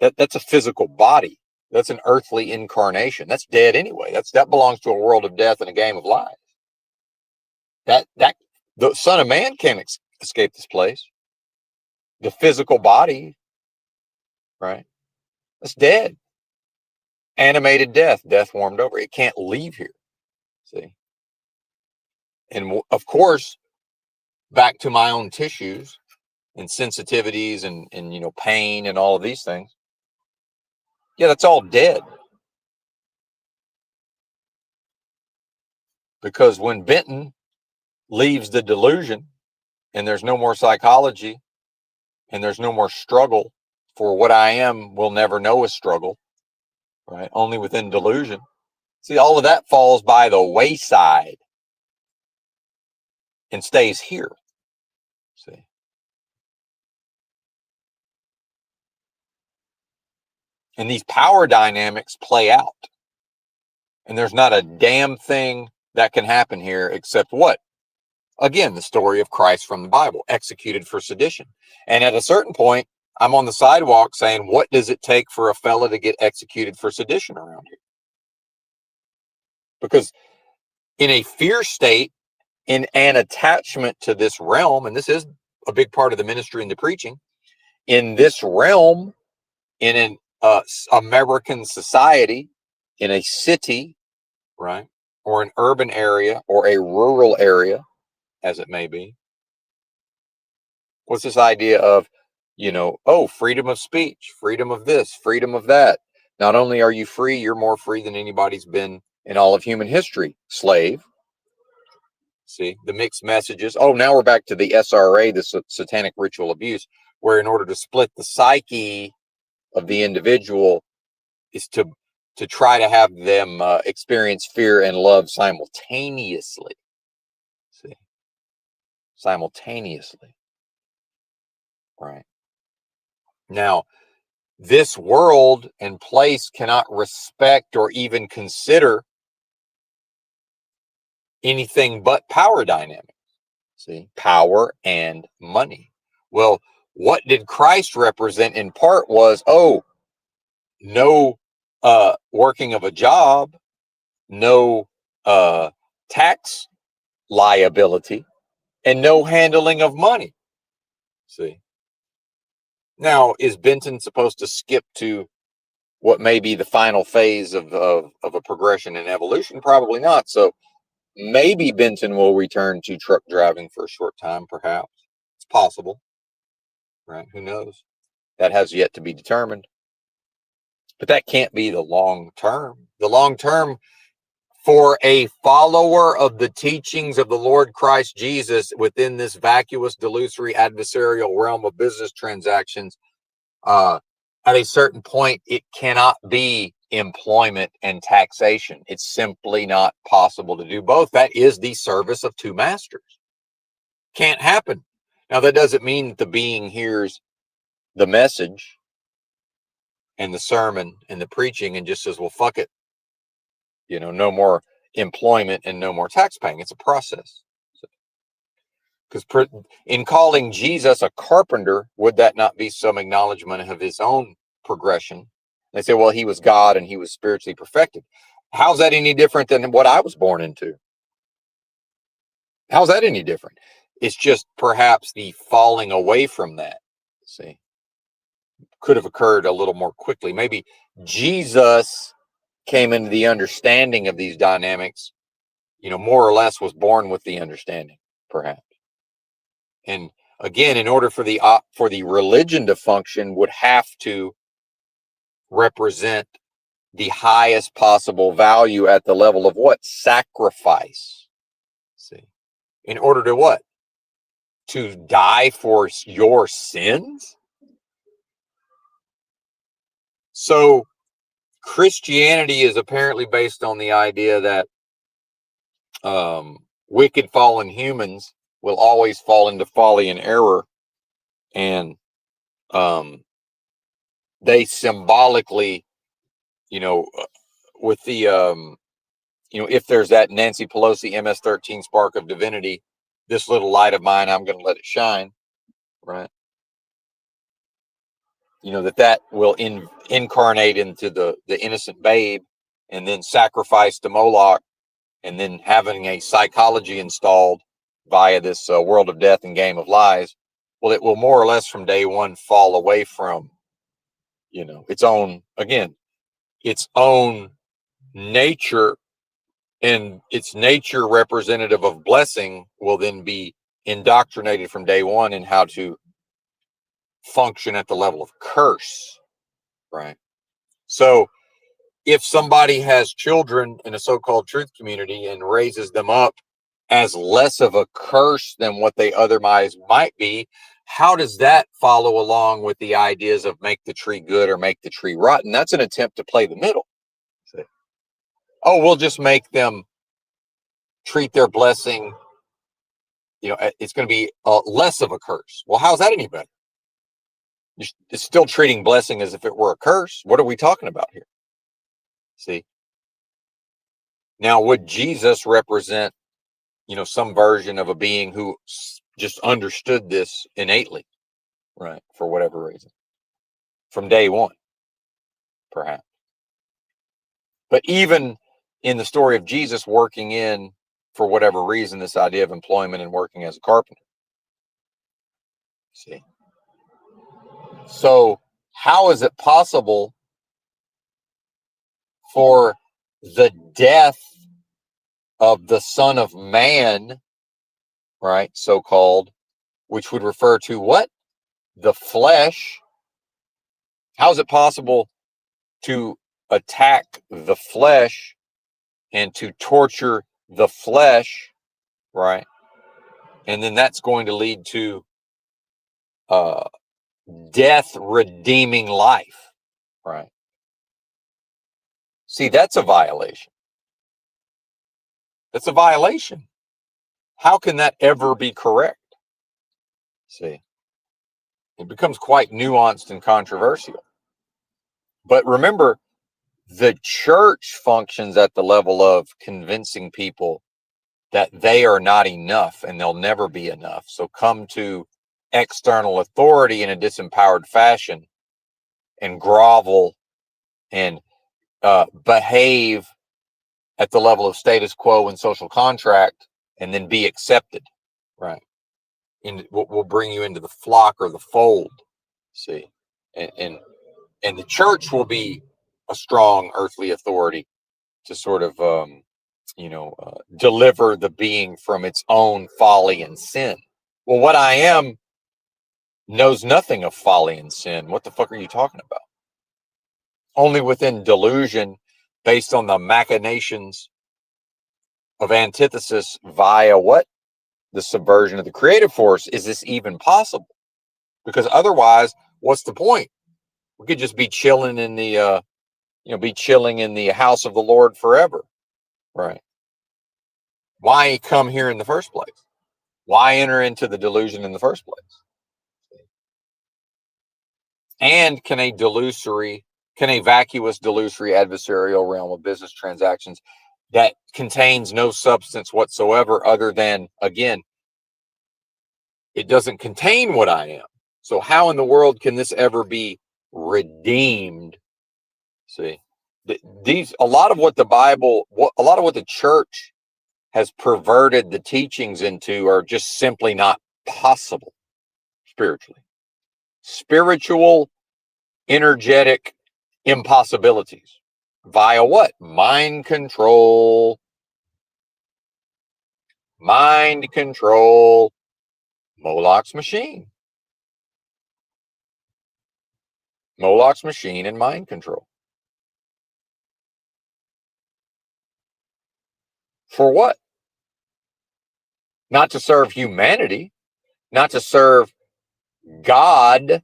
That's a physical body. That's an earthly incarnation. That's dead anyway. That belongs to a world of death and a game of lies. That the Son of Man can't escape this place. The physical body, right? That's dead. Animated death warmed over. It can't leave here. See? And of course, back to my own tissues and sensitivities and pain and all of these things. Yeah, that's all dead. Because when Benton leaves the delusion and there's no more psychology and there's no more struggle, for what I am will never know a struggle, right? Only within delusion. See, all of that falls by the wayside and stays here. See? And these power dynamics play out. And there's not a damn thing that can happen here except what? Again, the story of Christ from the Bible, executed for sedition. And at a certain point, I'm on the sidewalk saying, what does it take for a fella to get executed for sedition around here? Because in a fear state, in an attachment to this realm, and this is a big part of the ministry and the preaching, in this realm, in an American society, in a city, right, or an urban area or a rural area, as it may be, what's this idea of, oh, freedom of speech, freedom of this, freedom of that. Not only are you free, you're more free than anybody's been in all of human history. Slave. See, the mixed messages. Oh, now we're back to the SRA, the satanic ritual abuse, where in order to split the psyche of the individual is to try to have them experience fear and love simultaneously. See, simultaneously. Right. Now, this world and place cannot respect or even consider anything but power dynamics. See, power and money. Well, what did Christ represent in part was, no working of a job, no tax liability, and no handling of money. See, now, is Benton supposed to skip to what may be the final phase of a progression in evolution? Probably not. So maybe Benton will return to truck driving for a short time, perhaps. It's possible, right? Who knows? That has yet to be determined. But that can't be the long term. The long term for a follower of the teachings of the Lord Christ Jesus within this vacuous, delusory, adversarial realm of business transactions, at a certain point, it cannot be employment and taxation. It's simply not possible to do both. That is the service of two masters. Can't happen. Now, that doesn't mean that the being hears the message and the sermon and the preaching and just says, well, fuck it. No more employment and no more tax paying. It's a process. Because in calling Jesus a carpenter, would that not be some acknowledgement of his own progression? They say, well, he was God and he was spiritually perfected. How's that any different than what I was born into? How's that any different? It's just perhaps the falling away from that, see, could have occurred a little more quickly. Maybe Jesus came into the understanding of these dynamics, more or less was born with the understanding, perhaps. And again, in order for the religion to function, would have to represent the highest possible value at the level of what? Sacrifice. See, in order to what? To die for your sins? So Christianity is apparently based on the idea that wicked fallen humans will always fall into folly and error, and they symbolically, with the if there's that Nancy Pelosi MS-13 spark of divinity, this little light of mine, I'm going to let it shine, right? That will incarnate into the innocent babe, and then sacrifice to Moloch, and then having a psychology installed via this world of death and game of lies. Well, it will more or less from day one fall away from, its own nature, and its nature representative of blessing will then be indoctrinated from day one in how to function at the level of curse, right? So if somebody has children in a so-called truth community and raises them up as less of a curse than what they otherwise might be, how does that follow along with the ideas of make the tree good or make the tree rotten? That's an attempt to play the middle. Oh, we'll just make them treat their blessing, it's going to be less of a curse. Well, how's that any better? It's still treating blessing as if it were a curse. What are we talking about here? See? Now, would Jesus represent some version of a being who just understood this innately, right? For whatever reason, from day one, perhaps. But even in the story of Jesus working in, for whatever reason, this idea of employment and working as a carpenter. See? So how is it possible for the death of the Son of Man, right, so-called, which would refer to what? The flesh. How is it possible to attack the flesh and to torture the flesh, right? And then that's going to lead to death redeeming life, right? See, that's a violation. That's a violation. How can that ever be correct? See, it becomes quite nuanced and controversial. But remember, the church functions at the level of convincing people that they are not enough and they'll never be enough. So come to external authority in a disempowered fashion and grovel and behave at the level of status quo and social contract, and then be accepted, right? And we'll bring you into the flock or the fold. See, and the church will be a strong earthly authority to sort of deliver the being from its own folly and sin. Well, what I am knows nothing of folly and sin. What the fuck are you talking about? Only within delusion, based on the machinations of antithesis via what? The subversion of the creative force, is this even possible? Because otherwise, what's the point? We could just be chilling in the house of the Lord forever, right? Why come here in the first place? Why enter into the delusion in the first place? And can a vacuous, delusory adversarial realm of business transactions that contains no substance whatsoever other than, again, it doesn't contain what I am. So how in the world can this ever be redeemed? See, a lot of what the church has perverted the teachings into are just simply not possible spiritually. Spiritual, energetic impossibilities via what? Mind control. Mind control. Moloch's machine. Moloch's machine and mind control. For what? Not to serve humanity, not to serve God,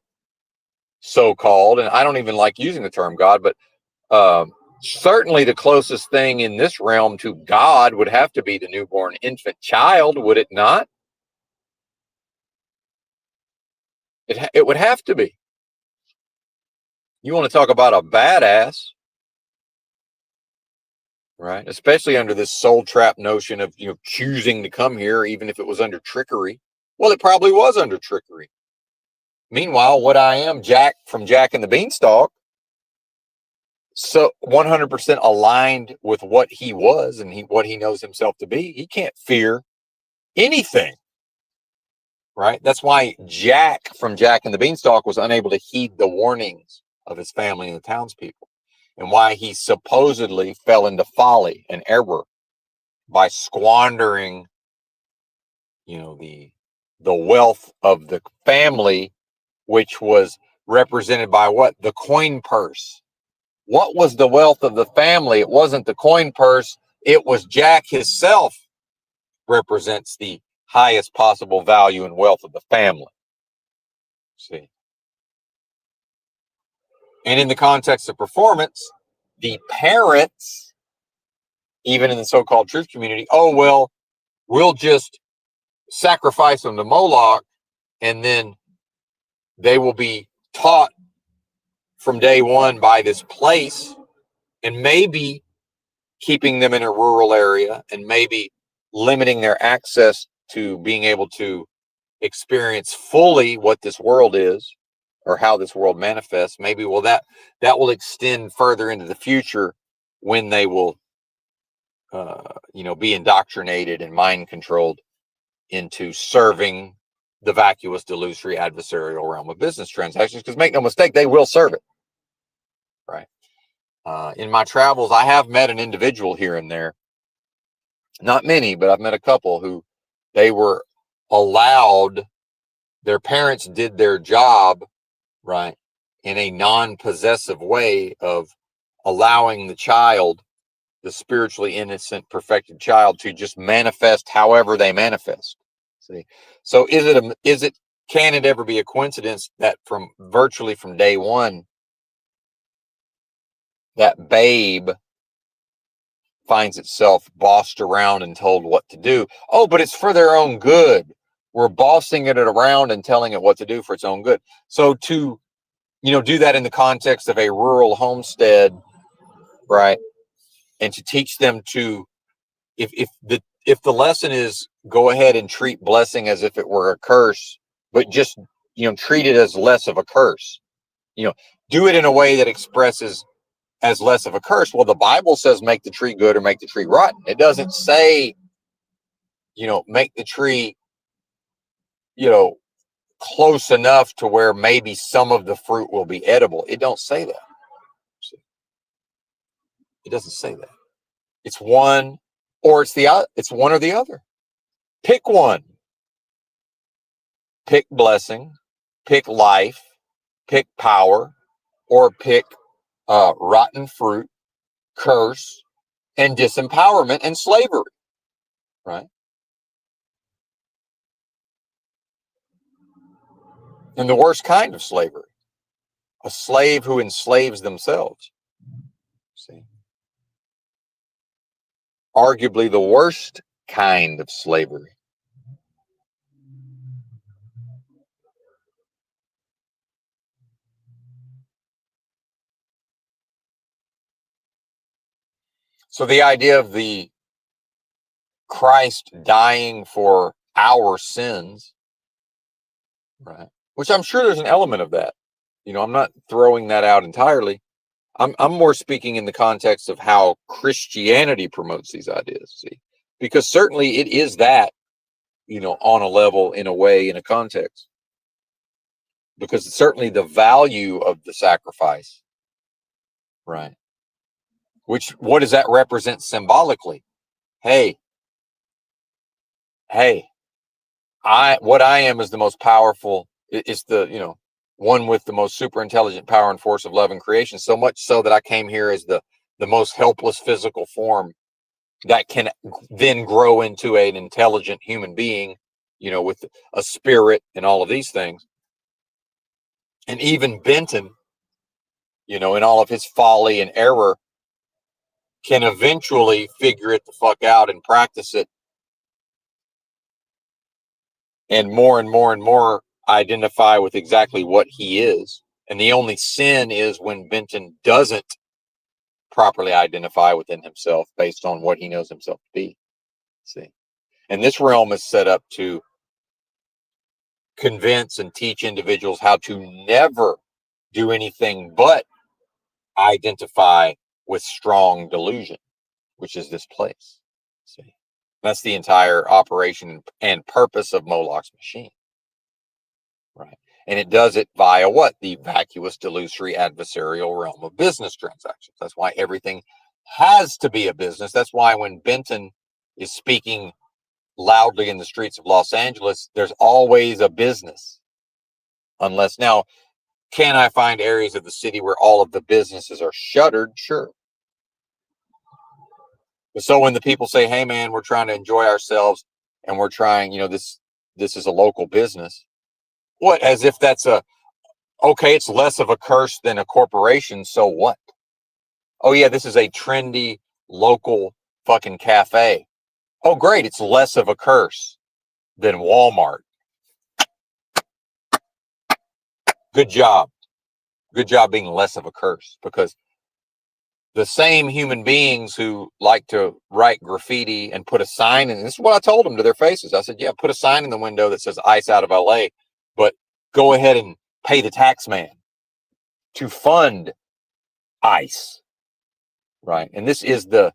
so-called, and I don't even like using the term God, but certainly the closest thing in this realm to God would have to be the newborn infant child, would it not? It would have to be. You want to talk about a badass, right? Especially under this soul trap notion of choosing to come here, even if it was under trickery. Well, it probably was under trickery. Meanwhile, what I am, Jack from Jack and the Beanstalk, so 100% aligned with what he was and what he knows himself to be. He can't fear anything, right? That's why Jack from Jack and the Beanstalk was unable to heed the warnings of his family and the townspeople, and why he supposedly fell into folly and error by squandering, the wealth of the family, which was represented by what? The coin purse. What was the wealth of the family? It wasn't the coin purse. It was Jack himself represents the highest possible value and wealth of the family. See? And in the context of performance, the parents, even in the so-called truth community, oh, well, we'll just sacrifice them to Moloch, and then they will be taught from day one by this place, and maybe keeping them in a rural area, and maybe limiting their access to being able to experience fully what this world is or how this world manifests. Maybe that will extend further into the future when they will be indoctrinated and mind controlled into serving the vacuous, delusory, adversarial realm of business transactions. Because make no mistake, they will serve it, right? In my travels, I have met an individual here and there, not many, but I've met a couple who they were allowed, their parents did their job, right, in a non-possessive way of allowing the child, the spiritually innocent, perfected child, to just manifest however they manifest. See, so can it ever be a coincidence that from virtually from day one, that babe finds itself bossed around and told what to do? Oh, but it's for their own good. We're bossing it around and telling it what to do for its own good. So to, do that in the context of a rural homestead, right? And to teach them to, if the lesson is go ahead and treat blessing as if it were a curse, but just, treat it as less of a curse, do it in a way that expresses as less of a curse. Well, the Bible says make the tree good or make the tree rotten. It doesn't say, make the tree, close enough to where maybe some of the fruit will be edible. It don't say that. It doesn't say that. It's one or it's one or the other. Pick one. Pick blessing, pick life, pick power, or pick rotten fruit, curse, and disempowerment and slavery, right? And the worst kind of slavery, a slave who enslaves themselves. See, arguably the worst kind of slavery. So the idea of the Christ dying for our sins, right? Which I'm sure there's an element of that. I'm not throwing that out entirely. I'm more speaking in the context of how Christianity promotes these ideas, see, because certainly it is that, on a level, in a way, in a context, because it's certainly the value of the sacrifice, right? What does that represent symbolically? Hey, what I am is the most powerful. It's the, one with the most super intelligent power and force of love and creation. So much so that I came here as the most helpless physical form that can then grow into an intelligent human being, with a spirit and all of these things. And even Benton, in all of his folly and error, can eventually figure it the fuck out and practice it. And more and more identify with exactly what he is. And the only sin is when Benton doesn't properly identify within himself based on what he knows himself to be. See? And this realm is set up to convince and teach individuals how to never do anything but identify with strong delusion, which is this place. See? That's the entire operation and purpose of Moloch's machine. Right. And it does it via what? The vacuous, delusory, adversarial realm of business transactions. That's why everything has to be a business. That's why when Benton is speaking loudly in the streets of Los Angeles, there's always a business. Unless now, can I find areas of the city where all of the businesses are shuttered? Sure. So when the people say, hey man, we're trying to enjoy ourselves and we're trying, this is a local business. What? As if that's okay, it's less of a curse than a corporation, so what? Oh yeah, this is a trendy local fucking cafe. Oh great, it's less of a curse than Walmart. Good job. Good job being less of a curse, because the same human beings who like to write graffiti and put a sign in. This is what I told them to their faces. I said, yeah, put a sign in the window that says ICE out of LA, but go ahead and pay the tax man to fund ICE. Right. And this is the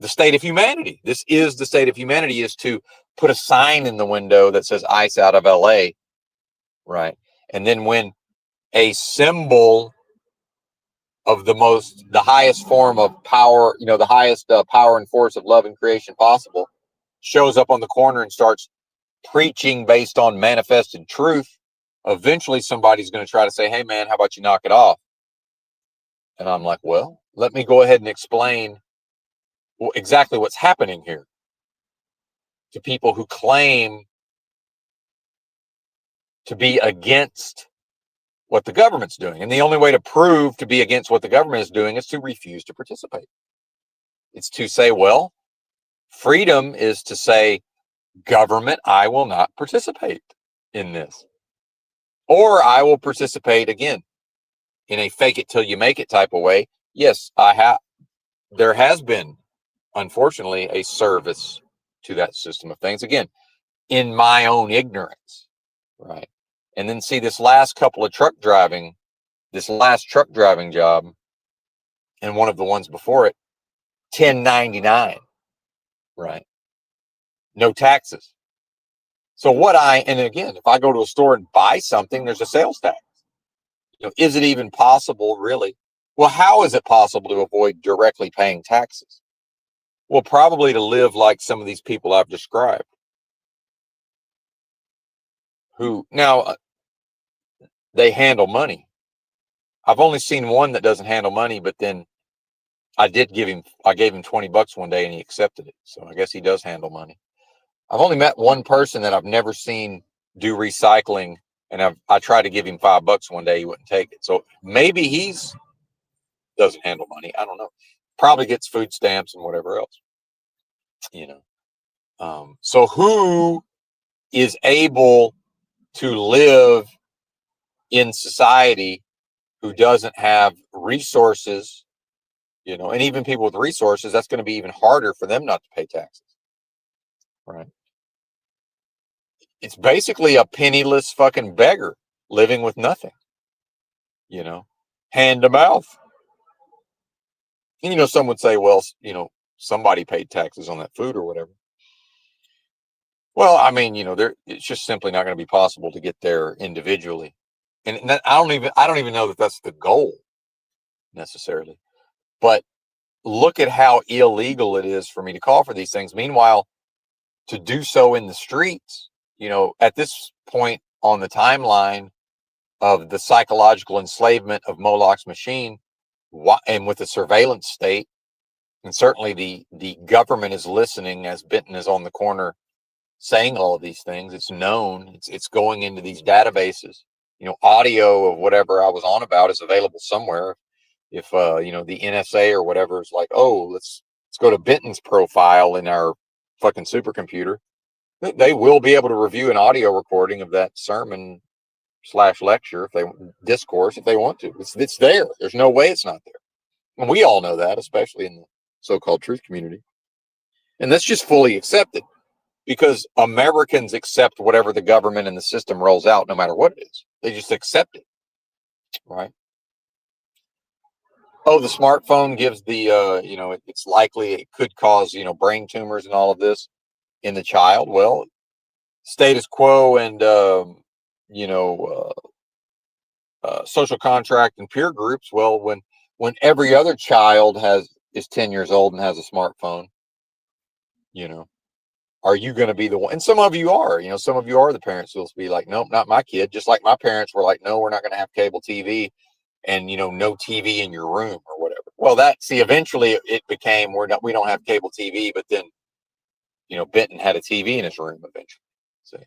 state of humanity. This is the state of humanity, is to put a sign in the window that says ICE out of LA. Right. And then when a symbol of the highest form of power, the highest power and force of love and creation possible, shows up on the corner and starts preaching based on manifested truth, eventually somebody's going to try to say, hey man, how about you knock it off? And I'm like, well, let me go ahead and explain exactly what's happening here to people who claim to be against what the government's doing. And the only way to prove to be against what the government is doing is to refuse to participate. It's to say, well, freedom is to say, government, I will not participate in this. Or I will participate again in a fake it till you make it type of way. Yes, there has been, unfortunately, a service to that system of things. Again, in my own ignorance, right? And then see this last truck driving job, and one of the ones before it, 1099, right? No taxes. So and again, if I go to a store and buy something, there's a sales tax. Is it even possible, really? Well, how is it possible to avoid directly paying taxes? Well, probably to live like some of these people I've described, who now they handle money. I've only seen one that doesn't handle money, but then I gave him $20 one day and he accepted it. So I guess he does handle money. I've only met one person that I've never seen do recycling, and I tried to give him $5 one day, he wouldn't take it. So maybe he's doesn't handle money. I don't know. Probably gets food stamps and whatever else. So who is able to live in society who doesn't have resources, and even people with resources, that's going to be even harder for them not to pay taxes, right? It's basically a penniless fucking beggar living with nothing, hand to mouth. And, some would say, well, somebody paid taxes on that food or whatever. Well, I mean, it's just simply not going to be possible to get there individually. And I don't even know that that's the goal necessarily. But look at how illegal it is for me to call for these things. Meanwhile, to do so in the streets, at this point on the timeline of the psychological enslavement of Moloch's machine, and with the surveillance state, and certainly the government is listening as Benton is on the corner saying all of these things. It's known. It's going into these databases. Audio of whatever I was on about is available somewhere. If the NSA or whatever is like, oh, let's go to Benton's profile in our fucking supercomputer, they will be able to review an audio recording of that sermon / lecture, discourse, if they want to. It's there. There's no way it's not there. And we all know that, especially in the so-called truth community. And that's just fully accepted, because Americans accept whatever the government and the system rolls out, no matter what it is. They just accept it, right? Oh, the smartphone gives it's likely it could cause, brain tumors and all of this in the child. Well, status quo and, social contract and peer groups. Well, when every other child is 10 years old and has a smartphone, are you going to be the one? And some of you are, some of you are the parents who'll be like, nope, not my kid. Just like my parents were like, no, we're not going to have cable TV, and, no TV in your room or whatever. Well, eventually it became, we don't have cable TV, but then, Benton had a TV in his room eventually. So,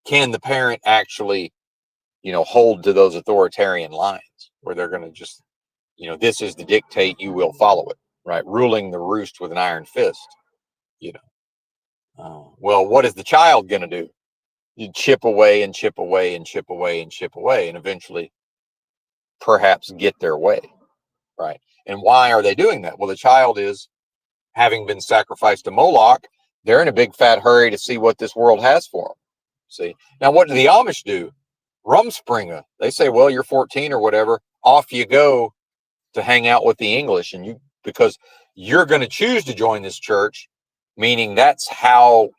can the parent actually, hold to those authoritarian lines where they're going to just, this is the dictate, you will follow it, right? Ruling the roost with an iron fist, well, what is the child going to do? You chip away and chip away and chip away and chip away, and eventually perhaps get their way. right? And why are they doing that? Well, the child is, having been sacrificed to Moloch, they're in a big fat hurry to see what this world has for them. See, now what do the Amish do? Rumspringa. They say, well, you're 14 or whatever, off you go to hang out with the English, and you, because you're going to choose to join this church, meaning that's how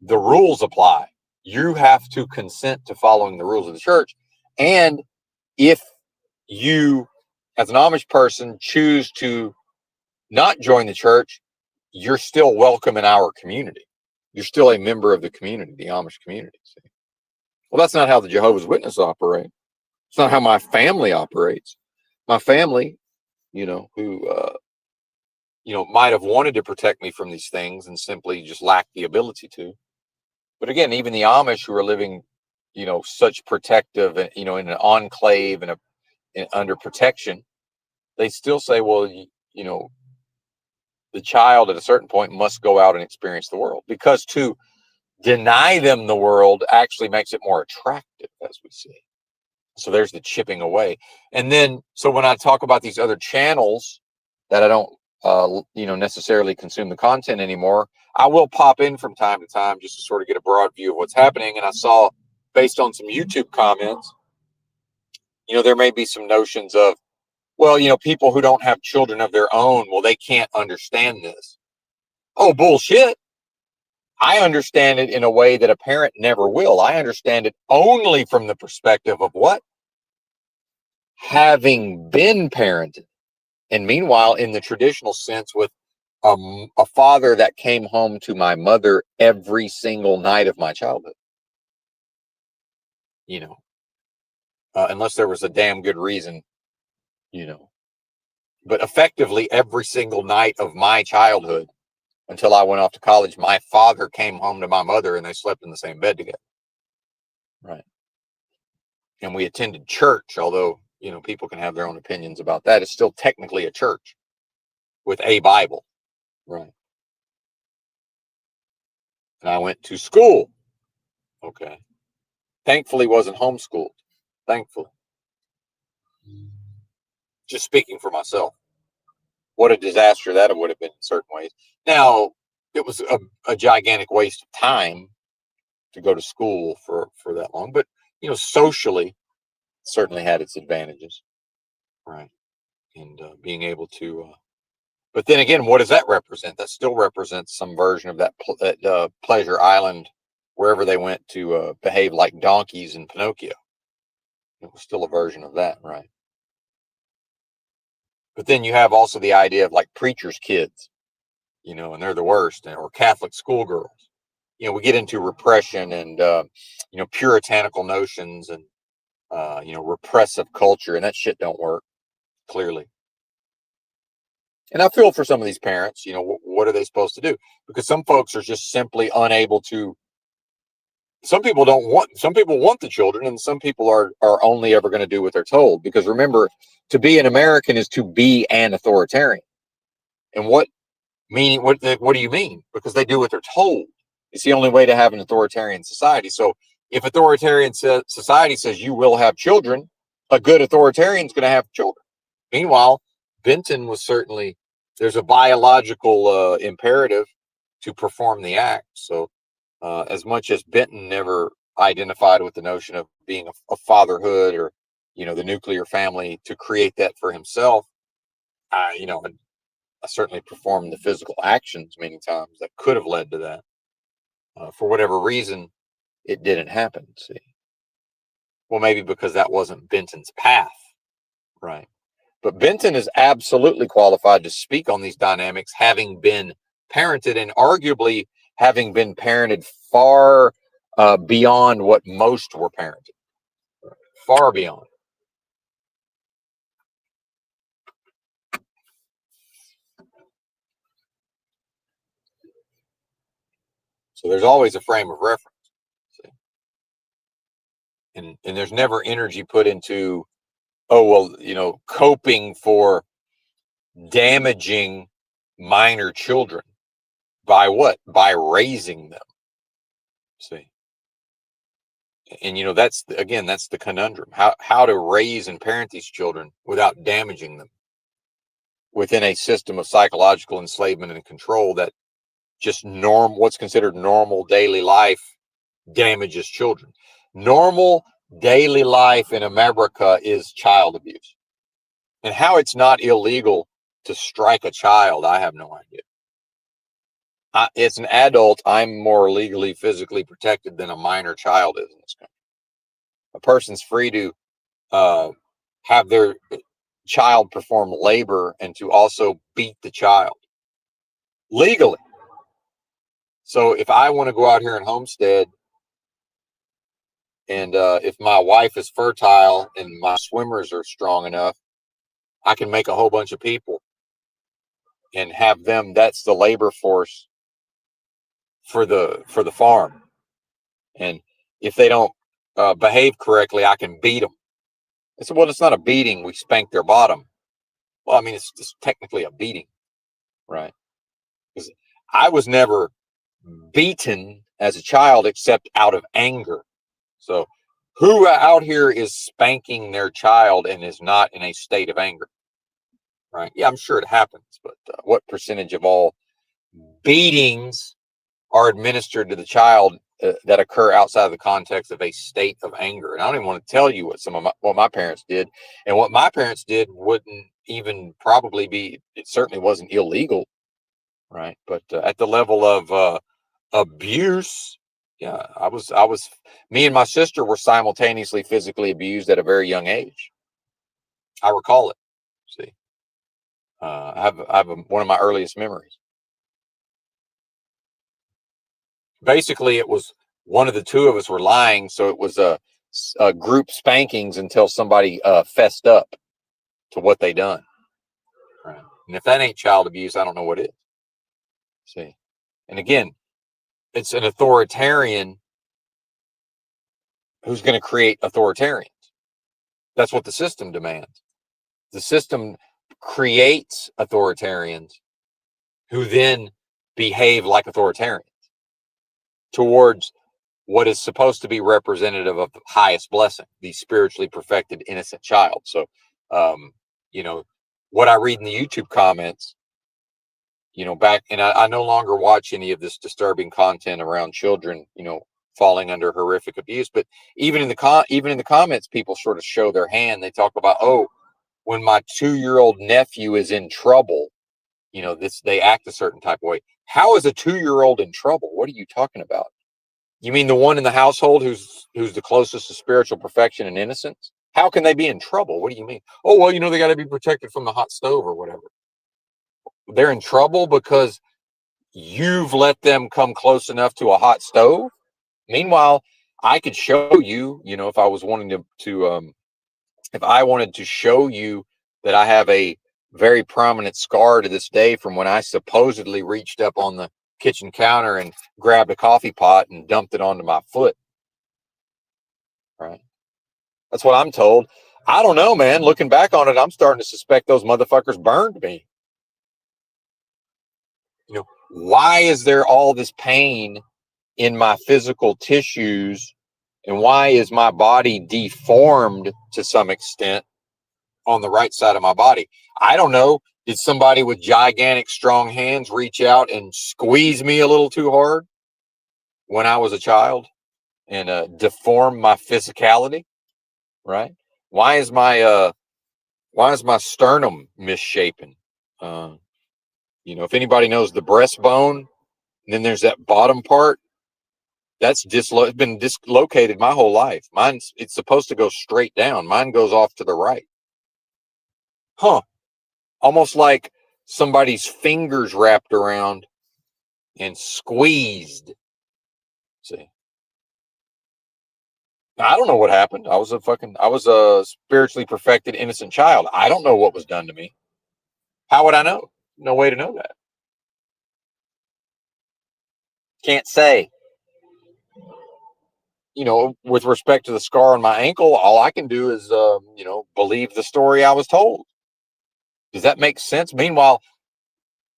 the rules apply. You have to consent to following the rules of the church. And if you, as an Amish person, choose to not join the church, you're still welcome in our community. You're still a member of the community, the Amish community. See? Well, that's not how the Jehovah's Witnesses operate. It's not how my family operates. My family, who, might have wanted to protect me from these things and simply just lacked the ability to. But again, even the Amish who are living, such protective, in an enclave and under protection, they still say, well, the child at a certain point must go out and experience the world, because to deny them the world actually makes it more attractive, as we see. So there's the chipping away. And then, so when I talk about these other channels that I don't, necessarily consume the content anymore, I will pop in from time to time just to sort of get a broad view of what's happening. And I saw, based on some YouTube comments, there may be some notions of, well, people who don't have children of their own, well, they can't understand this. Oh, bullshit. I understand it in a way that a parent never will. I understand it only from the perspective of what? Having been parented. And meanwhile, in the traditional sense, with a father that came home to my mother every single night of my childhood, unless there was a damn good reason, but effectively every single night of my childhood until I went off to college, my father came home to my mother and they slept in the same bed together. Right. And we attended church, although, people can have their own opinions about that. It's still technically a church with a Bible. Right. And I went to school. Okay. Thankfully wasn't homeschooled. Thankfully. Just speaking for myself. What a disaster that would have been in certain ways. Now, it was a gigantic waste of time to go to school for that long. But, socially, certainly had its advantages. Right. And being able to, but then again, what does that represent? That still represents some version of that Pleasure Island, wherever they went to behave like donkeys in Pinocchio. It was still a version of that, right? But then you have also the idea of like preachers' kids, and they're the worst, or Catholic schoolgirls. We get into repression and, puritanical notions and, repressive culture, and that shit don't work, clearly. And I feel for some of these parents, what are they supposed to do? Because some folks are just simply unable to. Some people want the children, and some people are only ever going to do what they're told. Because remember, to be an American is to be an authoritarian. And what do you mean? Because they do what they're told. It's the only way to have an authoritarian society. So if authoritarian society says you will have children, a good authoritarian is going to have children. Meanwhile, Benton was certainly, there's a biological imperative to perform the act. So as much as Benton never identified with the notion of being a fatherhood or, the nuclear family to create that for himself, I certainly performed the physical actions many times that could have led to that. For whatever reason, it didn't happen. See, well, maybe because that wasn't Benton's path, right? But Benton is absolutely qualified to speak on these dynamics, having been parented and arguably having been parented far beyond what most were parented, far beyond. So there's always a frame of reference. See? And there's never energy put into, oh, well, coping for damaging minor children by what? By raising them. See? And that's the conundrum. How to raise and parent these children without damaging them. within a system of psychological enslavement and control that just what's considered normal daily life damages children. Normal daily life in America is child abuse. And how it's not illegal to strike a child, I have no idea. As an adult, I'm more legally, physically protected than a minor child is in this country. A person's free to have their child perform labor and to also beat the child legally. So if I want to go out here and homestead, and if my wife is fertile and my swimmers are strong enough, I can make a whole bunch of people and have them. That's the labor force for the farm. And if they don't behave correctly, I can beat them. I said, well, it's not a beating. We spank their bottom. Well, I mean, it's just technically a beating, right? Because I was never beaten as a child except out of anger. So who out here is spanking their child and is not in a state of anger? Right? Yeah, I'm sure it happens, but what percentage of all beatings are administered to the child that occur outside of the context of a state of anger? And I don't even want to tell you what my parents did, and what my parents did wouldn't even probably be. It certainly wasn't illegal, right? But at the level of abuse, yeah, I was. Me and my sister were simultaneously physically abused at a very young age. I recall it. See, I have one of my earliest memories. Basically, it was one of the two of us were lying, so it was a group spankings until somebody fessed up to what they done. Right. And if that ain't child abuse, I don't know what is. See, and again, it's an authoritarian who's going to create authoritarians. That's what the system demands. The system creates authoritarians who then behave like authoritarians towards what is supposed to be representative of the highest blessing, the spiritually perfected innocent child. So, you know, what I read in the YouTube comments, back, and I no longer watch any of this disturbing content around children, falling under horrific abuse. But even in the comments, people sort of show their hand. They talk about, oh, when my 2-year-old nephew is in trouble, they act a certain type of way. How is a 2-year-old in trouble? What are you talking about? You mean the one in the household who's the closest to spiritual perfection and innocence? How can they be in trouble? What do you mean? Oh, well, they got to be protected from the hot stove or whatever. They're in trouble because you've let them come close enough to a hot stove. Meanwhile, I could show you, if I was wanting if I wanted to show you that I have a very prominent scar to this day from when I supposedly reached up on the kitchen counter and grabbed a coffee pot and dumped it onto my foot. Right. That's what I'm told. I don't know, man. Looking back on it, I'm starting to suspect those motherfuckers burned me. Why is there all this pain in my physical tissues? And why is my body deformed to some extent on the right side of my body? I don't know. Did somebody with gigantic, strong hands reach out and squeeze me a little too hard when I was a child and deform my physicality? Right? Why is my sternum misshapen? If anybody knows the breastbone, and then there's that bottom part. That's been dislocated my whole life. It's supposed to go straight down. Mine goes off to the right. Huh. Almost like somebody's fingers wrapped around and squeezed. See. Now, I don't know what happened. I was a spiritually perfected, innocent child. I don't know what was done to me. How would I know? No way to know that. Can't say. With respect to the scar on my ankle, all I can do is, believe the story I was told. Does that make sense? Meanwhile,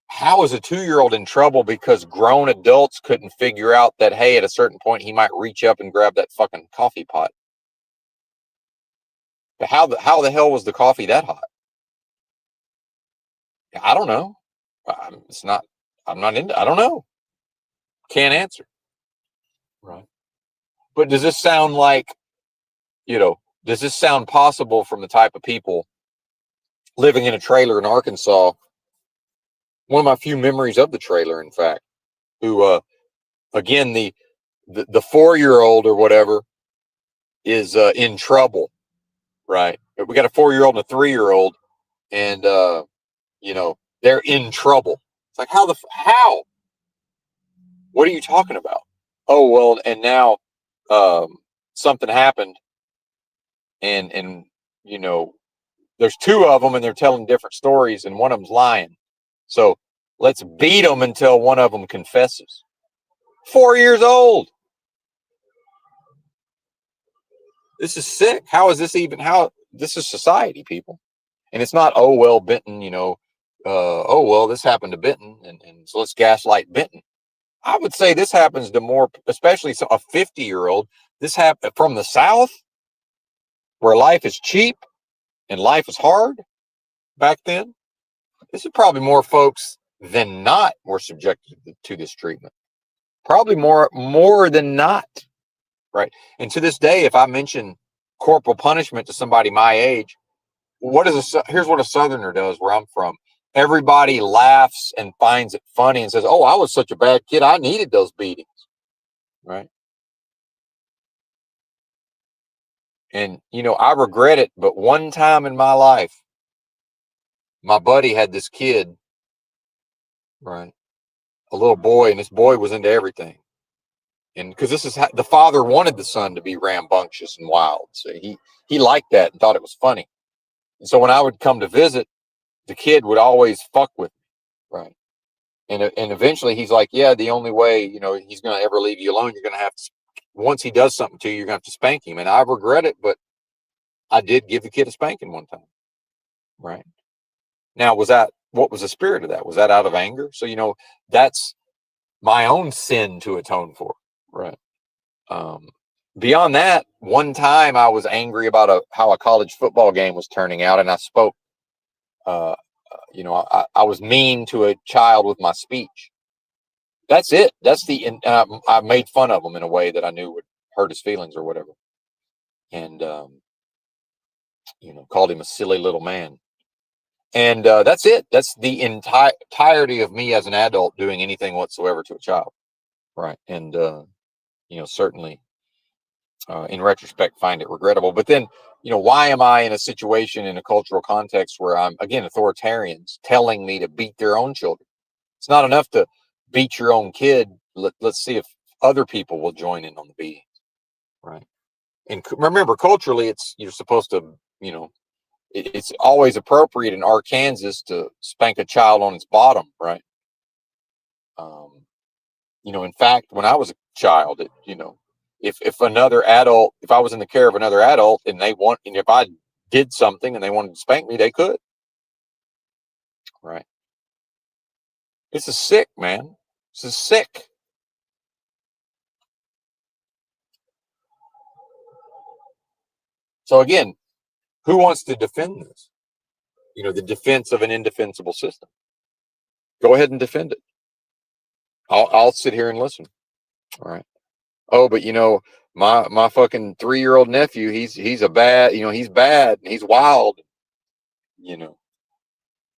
how is a 2-year-old in trouble because grown adults couldn't figure out that, hey, at a certain point, he might reach up and grab that fucking coffee pot? But how the hell was the coffee that hot? I don't know. It's not. I'm not into. I don't know. Can't answer. Right. But does this sound like, you know? Does this sound possible from the type of people living in a trailer in Arkansas? One of my few memories of the trailer, in fact, who again the 4-year-old or whatever is in trouble, right? We got a 4-year-old and a 3-year-old, and they're in trouble. It's like, how? What are you talking about? Oh well, and now something happened, and you know there's two of them, and they're telling different stories, and one of them's lying. So let's beat them until one of them confesses. 4 years old. This is sick. How is this even? How this is society, people? And it's not, oh well, Benton, oh well, this happened to Benton, and so let's gaslight Benton. I would say this happens to more, especially a 50-year-old. This happened from the South, where life is cheap and life is hard back then. This is probably more folks than not were subjected to this treatment. Probably more than not, right? And to this day, if I mention corporal punishment to somebody my age, here's what a Southerner does where I'm from. Everybody laughs and finds it funny and says, "Oh, I was such a bad kid. I needed those beatings." Right? And I regret it, but one time in my life, my buddy had this kid, right? A little boy, and this boy was into everything. And because this is the father wanted the son to be rambunctious and wild, so he liked that and thought it was funny. And so when I would come to visit, the kid would always fuck with me, right? And eventually he's like, yeah, the only way he's going to ever leave you alone, you're going to have to. Once he does something to you, you're going to have to spank him. And I regret it, but I did give the kid a spanking one time, right? Now, what was the spirit of that? Was that out of anger? So that's my own sin to atone for, right? Um, Beyond that, one time I was angry about how a college football game was turning out, and I spoke. I was mean to a child with my speech. That's it. I made fun of him in a way that I knew would hurt his feelings or whatever, and called him a silly little man. And that's it. That's the entirety of me as an adult doing anything whatsoever to a child, right? And certainly, in retrospect, find it regrettable. But then, why am I in a situation in a cultural context where I'm again authoritarians telling me to beat their own children? It's not enough to beat your own kid. Let's see if other people will join in on the beating, right? And remember, culturally, you're supposed to, it's always appropriate in Arkansas to spank a child on its bottom, right? Um, in fact, when I was a child, if another adult, if I was in the care of another adult and and if I did something and they wanted to spank me, they could, right? This is sick, man. This is sick. So again, who wants to defend this? The defense of an indefensible system. Go ahead and defend it. I'll sit here and listen. All right. Oh, but my fucking 3-year-old nephew, he's a bad, he's bad and he's wild. You know,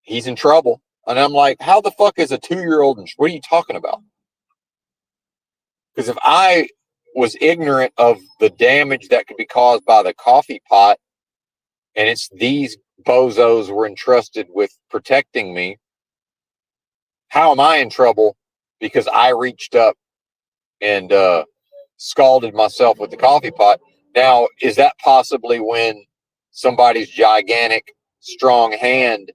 he's in trouble. And I'm like, how the fuck is a 2-year-old? What are you talking about? Because if I was ignorant of the damage that could be caused by the coffee pot, and it's these bozos were entrusted with protecting me, how am I in trouble because I reached up and scalded myself with the coffee pot? Now, is that possibly when somebody's gigantic, strong hand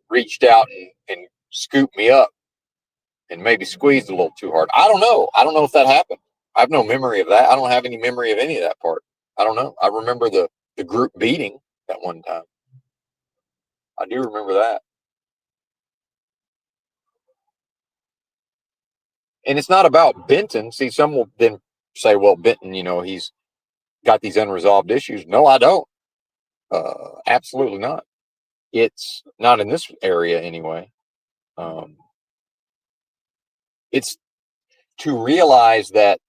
reached out and scooped me up and maybe squeezed a little too hard? I don't know. I don't know if that happened. I have no memory of that. I don't have any memory of any of that part. I don't know. I remember the group beating that one time. I do remember that. And it's not about Benton. See, some will then say, well, Benton, he's got these unresolved issues. No, I don't. Absolutely not. It's not in this area anyway. Um, it's to realize that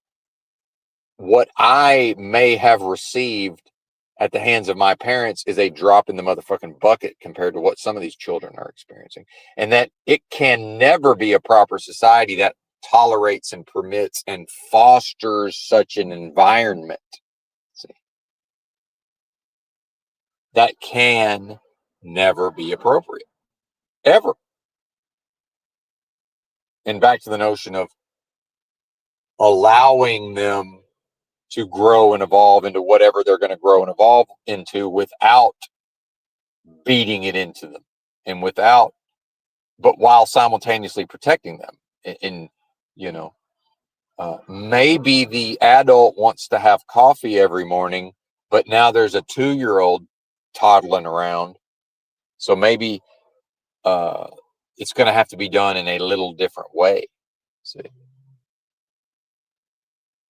what I may have received at the hands of my parents is a drop in the motherfucking bucket compared to what some of these children are experiencing. And that it can never be a proper society that tolerates and permits and fosters such an environment. See, that can never be appropriate, ever. And back to the notion of allowing them to grow and evolve into whatever they're going to grow and evolve into without beating it into them and without, but while simultaneously protecting them. And you know, maybe the adult wants to have coffee every morning, but now there's a 2-year-old toddling around. So maybe it's going to have to be done in a little different way. See,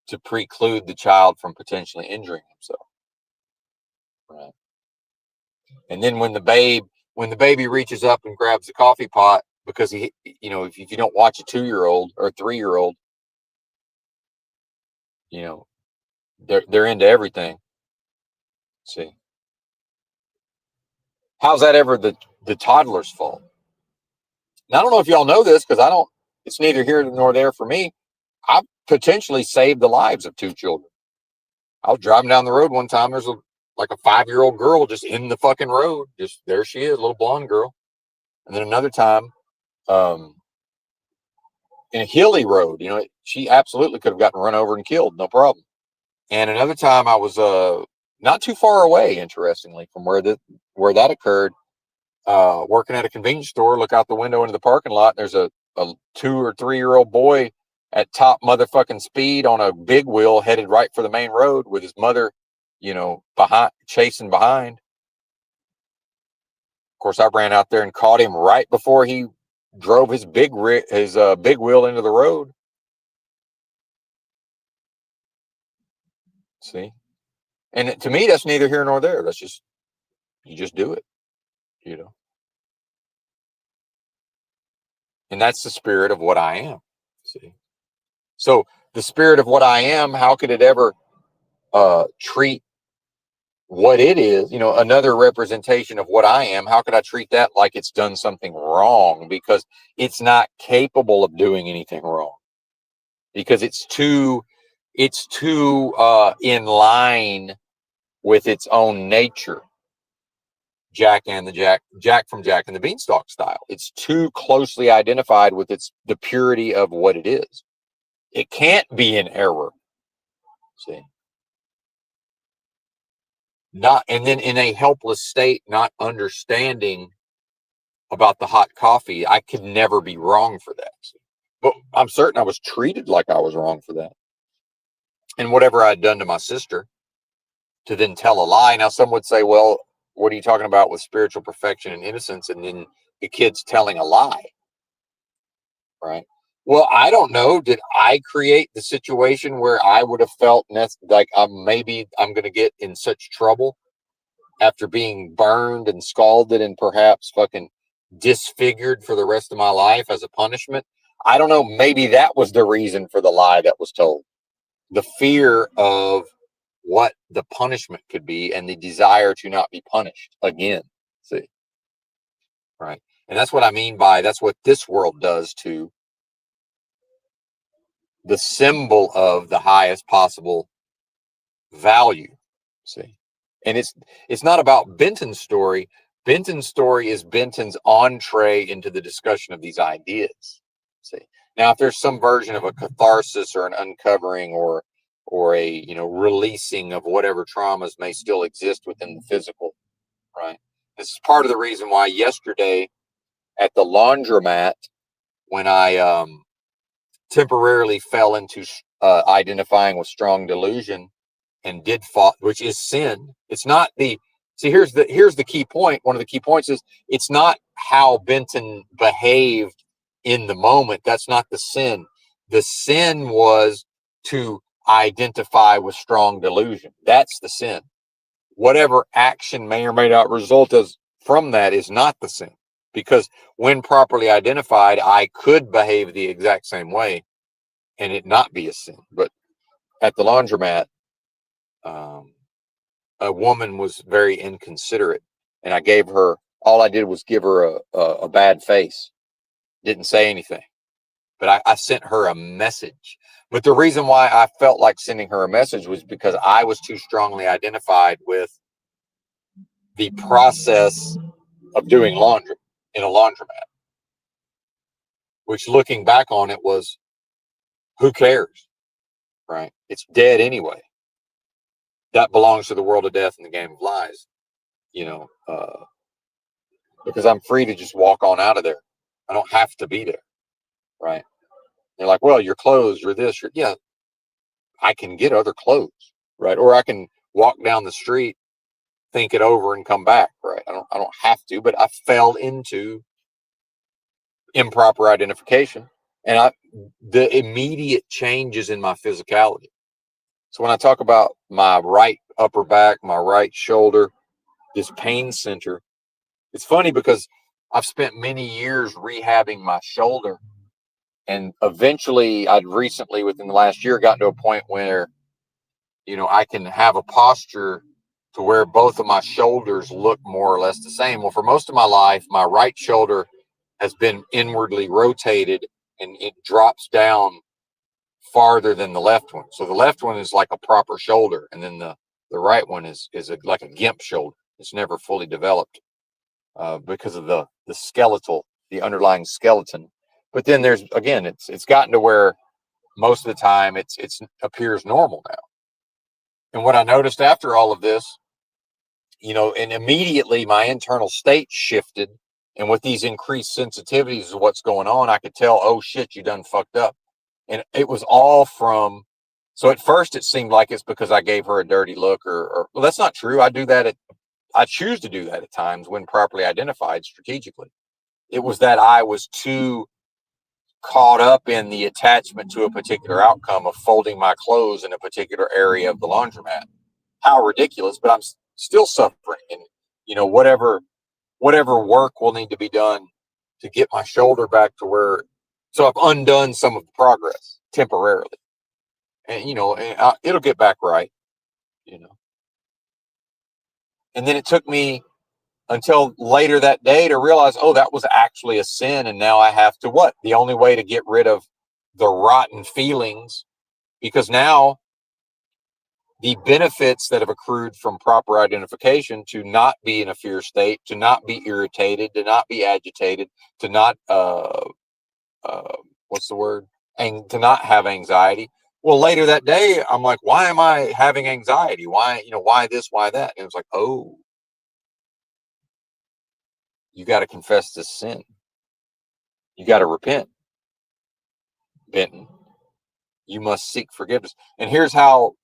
to preclude the child from potentially injuring himself. Right. And then when the baby reaches up and grabs the coffee pot, because he, if you don't watch a 2-year-old or a 3-year-old, they're into everything. See, how's that ever the toddler's fault? Now, I don't know if y'all know this, because I don't. It's neither here nor there for me. I've potentially saved the lives of 2 children. I was driving down the road one time. There's like a 5-year-old girl just in the fucking road. Just there she is, a little blonde girl. And then another time, in a hilly road, she absolutely could have gotten run over and killed, no problem. And another time I was not too far away, interestingly, from where that occurred, working at a convenience store, look out the window into the parking lot, and there's a 2 or 3-year-old boy at top motherfucking speed on a big wheel headed right for the main road with his mother, behind, chasing behind. Of course, I ran out there and caught him right before he drove his big wheel into the road. See, and to me, that's neither here nor there. That's just, you just do it, and that's the spirit of what I am. See, so the spirit of what I am, how could it ever treat what it is, another representation of what I am? How could I treat that like it's done something wrong? Because it's not capable of doing anything wrong, because it's too in line with its own nature. Jack from Jack and the Beanstalk style. It's too closely identified with the purity of what it is. It can't be in error. See, not, and then in a helpless state, not understanding about the hot coffee, I could never be wrong for that. But I'm certain I was treated like I was wrong for that. And whatever I'd done to my sister to then tell a lie. Now, some would say, well, what are you talking about with spiritual perfection and innocence, and then the kid's telling a lie? Right. Well, I don't know. Did I create the situation where I would have felt like maybe I'm going to get in such trouble after being burned and scalded and perhaps fucking disfigured for the rest of my life as a punishment? I don't know. Maybe that was the reason for the lie that was told. The fear of what the punishment could be and the desire to not be punished again. See? Right. And that's what I mean by that's what this world does to the symbol of the highest possible value. See? And it's not about Benton's story. Benton's story is Benton's entree into the discussion of these ideas. See? Now, if there's some version of a catharsis or an uncovering or a releasing of whatever traumas may still exist within the physical, right? This is part of the reason why yesterday at the laundromat, when I temporarily fell into identifying with strong delusion and did fall, which is sin. It's not here's the key point. One of the key points is it's not how Benton behaved in the moment. That's not the sin. The sin was to identify with strong delusion. That's the sin. Whatever action may or may not result from that is not the sin. because when properly identified, I could behave the exact same way and it not be a sin. But at the laundromat, a woman was very inconsiderate, and all I did was give her a bad face. Didn't say anything, but I sent her a message. But the reason why I felt like sending her a message was because I was too strongly identified with the process of doing laundry in a laundromat, which, looking back on it, was, who cares, right? It's dead anyway. That belongs to the world of death and the game of lies, because I'm free to just walk on out of there. I don't have to be there, right? They're like, well, you're clothes, you're this, yeah, I can get other clothes, right? Or I can walk down the street, think it over, and come back, right? I don't have to, but I fell into improper identification, and the immediate changes in my physicality. So when I talk about my right upper back, my right shoulder, this pain center, it's funny because I've spent many years rehabbing my shoulder, and eventually I'd recently, within the last year, gotten to a point where, I can have a posture to where both of my shoulders look more or less the same. Well, for most of my life, my right shoulder has been inwardly rotated and it drops down farther than the left one. So the left one is like a proper shoulder, and then the right one is like a gimp shoulder. It's never fully developed because of the the underlying skeleton. But then there's, again, it's gotten to where most of the time it's appears normal now. And what I noticed after all of this, and immediately my internal state shifted. And with these increased sensitivities of what's going on, I could tell, oh shit, you done fucked up. And it was all from, so at first it seemed like it's because I gave her a dirty look or well, that's not true. I choose to do that at times when properly identified strategically. It was that I was too caught up in the attachment to a particular outcome of folding my clothes in a particular area of the laundromat. How ridiculous, but I'm still suffering. And, whatever work will need to be done to get my shoulder back to where, so I've undone some of the progress temporarily. And, it'll get back right, you know. And then it took me until later that day to realize, oh, that was actually a sin. And now I have to what? The only way to get rid of the rotten feelings, because now the benefits that have accrued from proper identification, to not be in a fear state, to not be irritated, to not be agitated, to not, what's the word? And to not have anxiety. Well, later that day, I'm like, why am I having anxiety? Why, why this, why that? And it was like, oh, you got to confess this sin. You got to repent, Benton. You must seek forgiveness. And here's how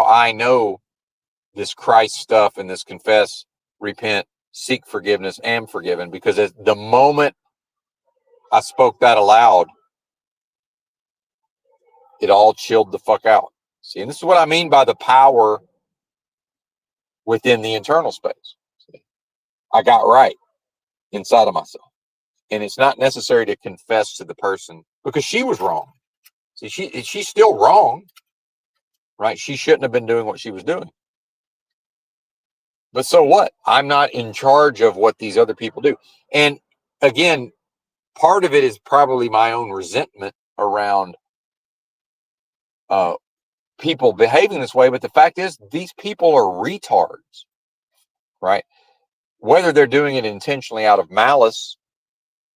I know this Christ stuff and this confess, repent, seek forgiveness, am forgiven, because at the moment I spoke that aloud, it all chilled the fuck out. See, and this is what I mean by the power within the internal space. See, I got right inside of myself. And it's not necessary to confess to the person because she was wrong. See, she's still wrong, right? She shouldn't have been doing what she was doing. But so what? I'm not in charge of what these other people do. And again, part of it is probably my own resentment around people behaving this way. But the fact is, these people are retards, right? Whether they're doing it intentionally out of malice,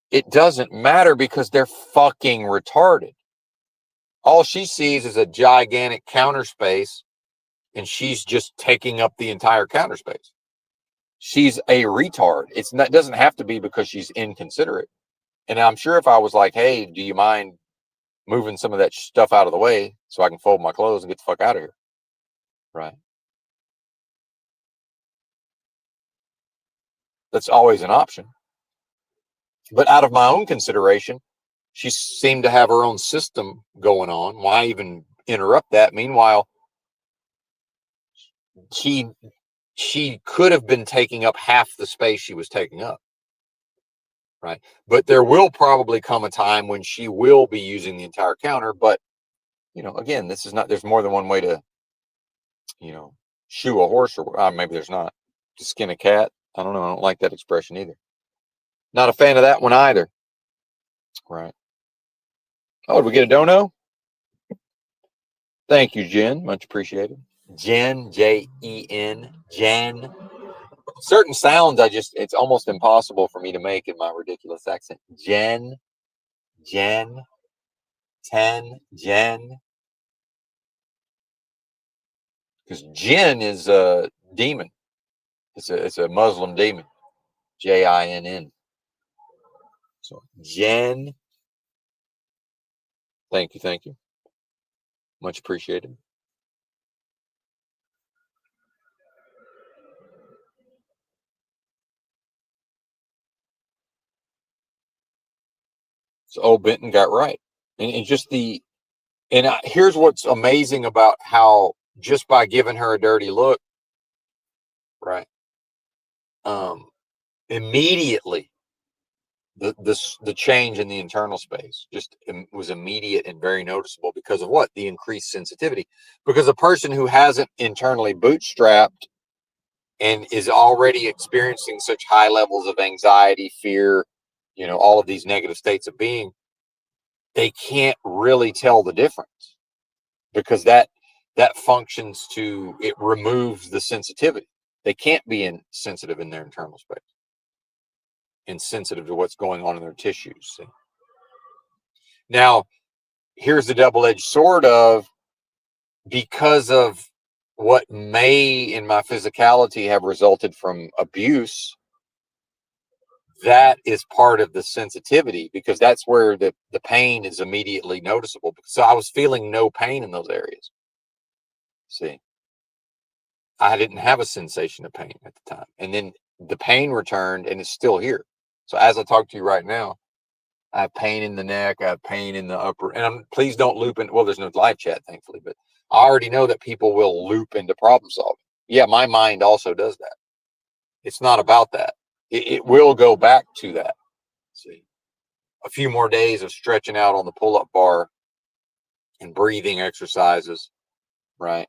it doesn't matter because they're fucking retarded. All she sees is a gigantic counter space, and she's just taking up the entire counter space. She's a retard. It doesn't have to be because she's inconsiderate. And I'm sure if I was like, hey, do you mind moving some of that stuff out of the way so I can fold my clothes and get the fuck out of here? Right. That's always an option. But out of my own consideration, she seemed to have her own system going on. Why even interrupt that? Meanwhile, she could have been taking up half the space she was taking up. right? But there will probably come a time when she will be using the entire counter. But, again, this is not, there's more than one way to, you know, shoe a horse, or maybe there's not. To skin a cat. I don't know. I don't like that expression either. Not a fan of that one either. Right. Oh, did we get a dono? Thank you, Jen. Much appreciated. Jen, Jen, Jen. Certain sounds it's almost impossible for me to make in my ridiculous accent. Jen, 10, Jen. Because Jinn is a demon. It's a Muslim demon. Jinn. So Jen. Thank you. Much appreciated. So old Benton got right. And here's what's amazing about how just by giving her a dirty look, right? Immediately the change in the internal space just was immediate and very noticeable because of what? The increased sensitivity. Because a person who hasn't internally bootstrapped and is already experiencing such high levels of anxiety, fear, all of these negative states of being, they can't really tell the difference because that functions it removes the sensitivity. They can't be sensitive in their internal space and sensitive to what's going on in their tissues. See? Now, here's the double-edged sword of, because of what may in my physicality have resulted from abuse, that is part of the sensitivity, because that's where the pain is immediately noticeable. So I was feeling no pain in those areas. See, I didn't have a sensation of pain at the time. And then the pain returned and it's still here. So as I talk to you right now, I have pain in the neck. I have pain in the upper, and please don't loop in. Well, there's no live chat, thankfully, but I already know that people will loop into problem solving. Yeah, my mind also does that. It's not about that. It will go back to that. See, a few more days of stretching out on the pull-up bar and breathing exercises, right?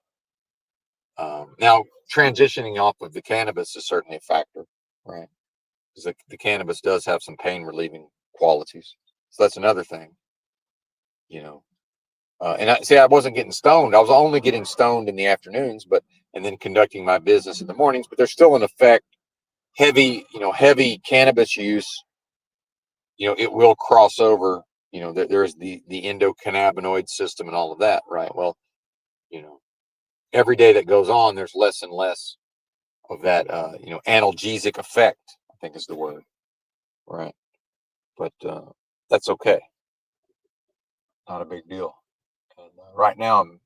Now, transitioning off of the cannabis is certainly a factor, right? Because the cannabis does have some pain relieving qualities. So that's another thing, And I wasn't getting stoned. I was only getting stoned in the afternoons, and then conducting my business in the mornings. But there's still an effect. Heavy cannabis use, it will cross over. There's the endocannabinoid system and all of that, right? Well, every day that goes on, there's less and less of that, analgesic effect, I think is the word, right? But that's okay. Not a big deal. And right now I'm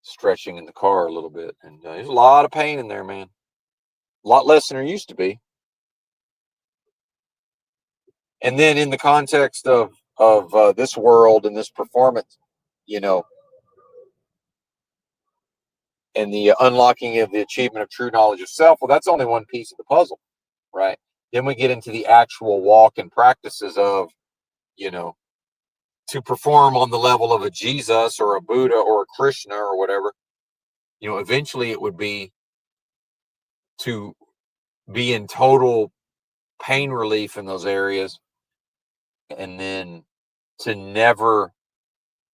stretching in the car a little bit, and there's a lot of pain in there, man. A lot less than there used to be. And then in the context of this world and this performance, and the unlocking of the achievement of true knowledge of self, well, that's only one piece of the puzzle, right? Then we get into the actual walk and practices of, to perform on the level of a Jesus or a Buddha or a Krishna or whatever. Eventually it would be to be in total pain relief in those areas, and then to never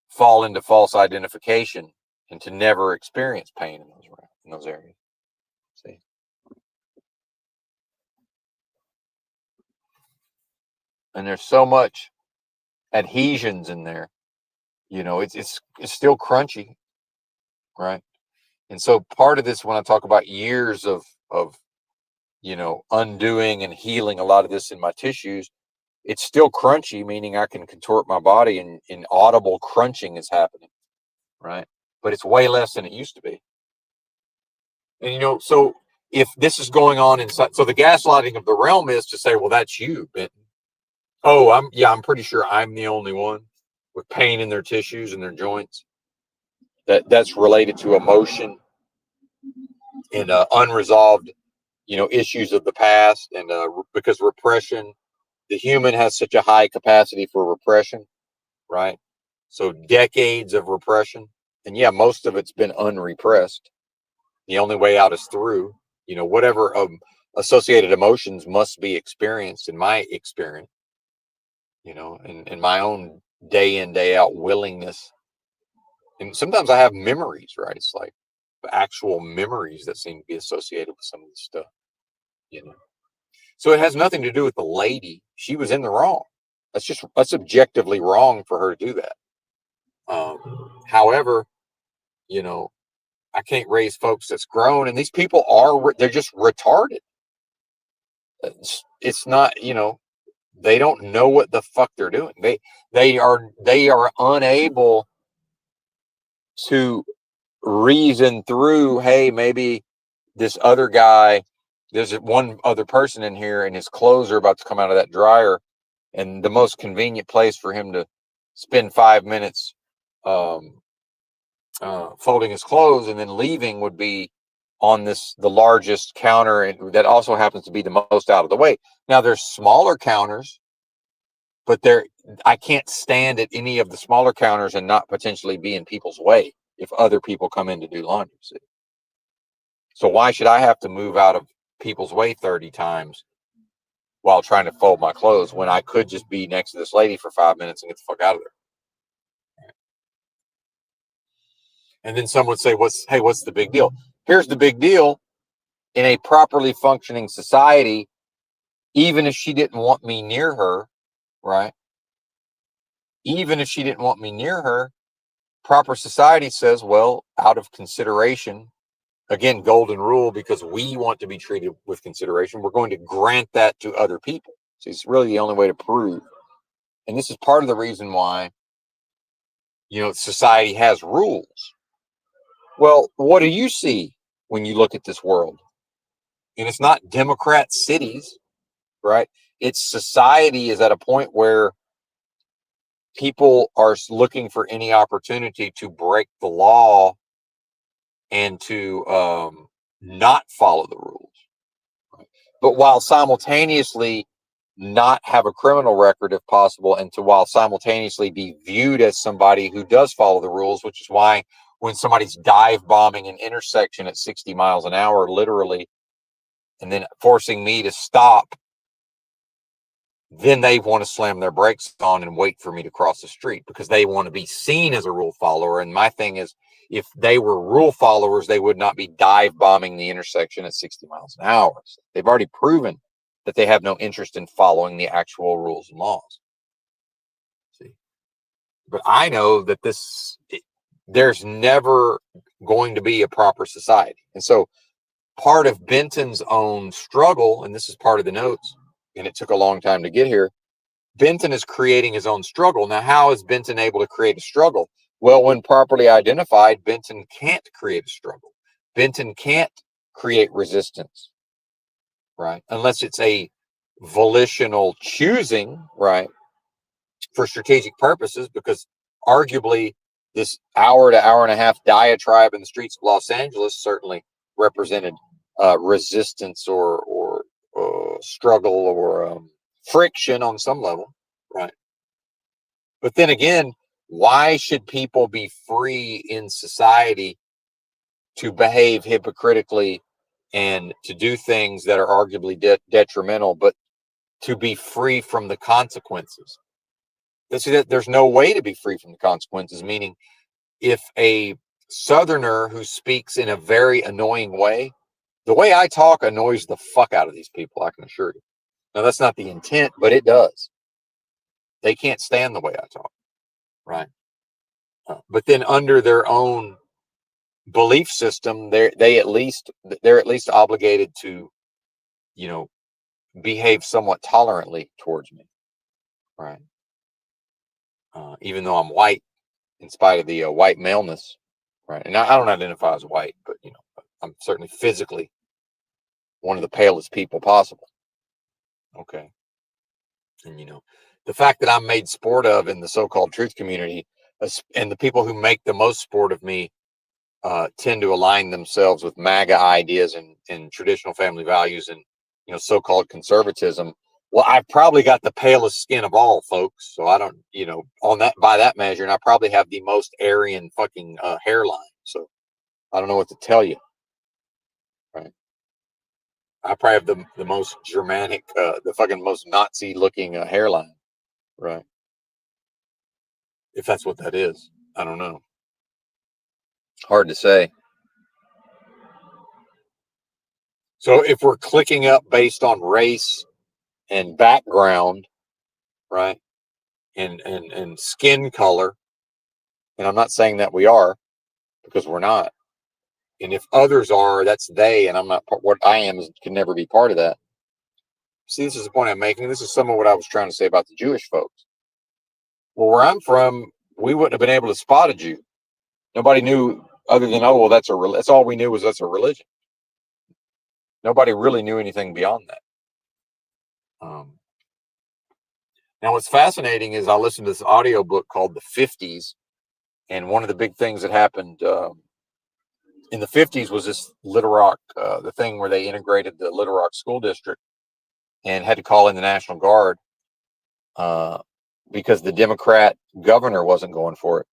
fall into false identification, and to never experience pain in those areas. See, and there's so much adhesions in there. It's still crunchy, right? And so part of this, when I talk about years of undoing and healing a lot of this in my tissues, it's still crunchy, meaning I can contort my body and inaudible crunching is happening, right? But it's way less than it used to be. And so if this is going on inside, so the gaslighting of the realm is to say, well, that's you, Benton. Oh, I'm pretty sure I'm the only one with pain in their tissues and their joints. That's related to emotion and unresolved, issues of the past, and because repression The human has such a high capacity for repression, right? So decades of repression. And yeah, most of it's been unrepressed. The only way out is through, whatever associated emotions must be experienced in my experience, and my own day in, day out willingness. And sometimes I have memories, right? It's like actual memories that seem to be associated with some of this stuff, you know. So it has nothing to do with the lady. She was in the wrong. That's objectively wrong for her to do that. However, you know, I can't raise folks that's grown, and these people they're just retarded. It's not, they don't know what the fuck they're doing. They are unable to reason through, hey, maybe this other guy, there's one other person in here and his clothes are about to come out of that dryer, and the most convenient place for him to spend 5 minutes folding his clothes and then leaving would be on the largest counter, and that also happens to be the most out of the way. Now there's smaller counters, but I can't stand at any of the smaller counters and not potentially be in people's way if other people come in to do laundry. So why should I have to move out of people's way 30 times while trying to fold my clothes when I could just be next to this lady for 5 minutes and get the fuck out of there? And then some would say, what's the big deal? Here's the big deal. In a properly functioning society, even if she didn't want me near her, right? Even if she didn't want me near her, proper society says, well, out of consideration, again, golden rule, because we want to be treated with consideration, we're going to grant that to other people. So it's really the only way to prove. And this is part of the reason why, society has rules. Well, what do you see when you look at this world? And it's not Democrat cities, right? It's society is at a point where people are looking for any opportunity to break the law and to not follow the rules. Right? But while simultaneously not have a criminal record if possible, and while simultaneously be viewed as somebody who does follow the rules, which is why when somebody's dive bombing an intersection at 60 miles an hour, literally, and then forcing me to stop, then they want to slam their brakes on and wait for me to cross the street because they want to be seen as a rule follower. And my thing is, if they were rule followers, they would not be dive bombing the intersection at 60 miles an hour. So they've already proven that they have no interest in following the actual rules and laws. See, but I know that there's never going to be a proper society. And so part of Benton's own struggle, and this is part of the notes, and it took a long time to get here, Benton is creating his own struggle. Now, how is Benton able to create a struggle? Well, when properly identified, Benton can't create a struggle. Benton can't create resistance, right? Unless it's a volitional choosing, right, for strategic purposes, because arguably this hour to hour and a half diatribe in the streets of Los Angeles certainly represented resistance or struggle or friction on some level, right? But then again, why should people be free in society to behave hypocritically and to do things that are arguably detrimental, but to be free from the consequences? There's no way to be free from the consequences, meaning if a Southerner who speaks in a very annoying way, the way I talk annoys the fuck out of these people, I can assure you. Now, that's not the intent, but it does. They can't stand the way I talk, right? But then under their own belief system, they're at least obligated to, behave somewhat tolerantly towards me, right? Even though I'm white, in spite of the white maleness, right? And I don't identify as white, but I'm certainly physically one of the palest people possible. Okay, and the fact that I'm made sport of in the so-called truth community, and the people who make the most sport of me tend to align themselves with MAGA ideas and traditional family values and so-called conservatism. Well, I've probably got the palest skin of all, folks. So I don't, on that by that measure, and I probably have the most Aryan fucking hairline. So I don't know what to tell you. Right? I probably have the most Germanic, the fucking most Nazi looking hairline. Right? If that's what that is, I don't know. Hard to say. So if we're clicking up based on race and background, right, and skin color, and I'm not saying that we are, because we're not. And if others are, that's they, and I'm not. What I am can never be part of that. See, this is the point I'm making. This is some of what I was trying to say about the Jewish folks. Well, where I'm from, we wouldn't have been able to spot a Jew. Nobody knew other than, oh, well, that's all we knew was that's a religion. Nobody really knew anything beyond that. Now, what's fascinating is I listened to this audio book called The 50s, and one of the big things that happened in the 50s was this Little Rock, the thing where they integrated the Little Rock school district and had to call in the National Guard because the Democrat governor wasn't going for it.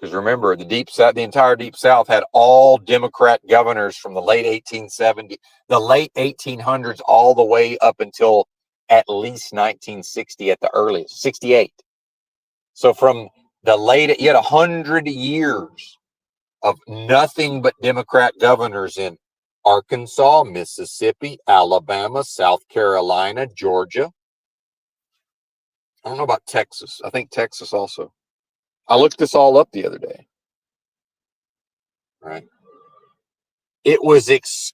Because remember, the Deep South, the entire Deep South had all Democrat governors from the late 1870s, the late 1800s, all the way up until at least 1960 at the earliest, 68. So from the late, you had 100 years of nothing but Democrat governors in Arkansas, Mississippi, Alabama, South Carolina, Georgia. I don't know about Texas. I think Texas also. I looked this all up the other day. Right. It was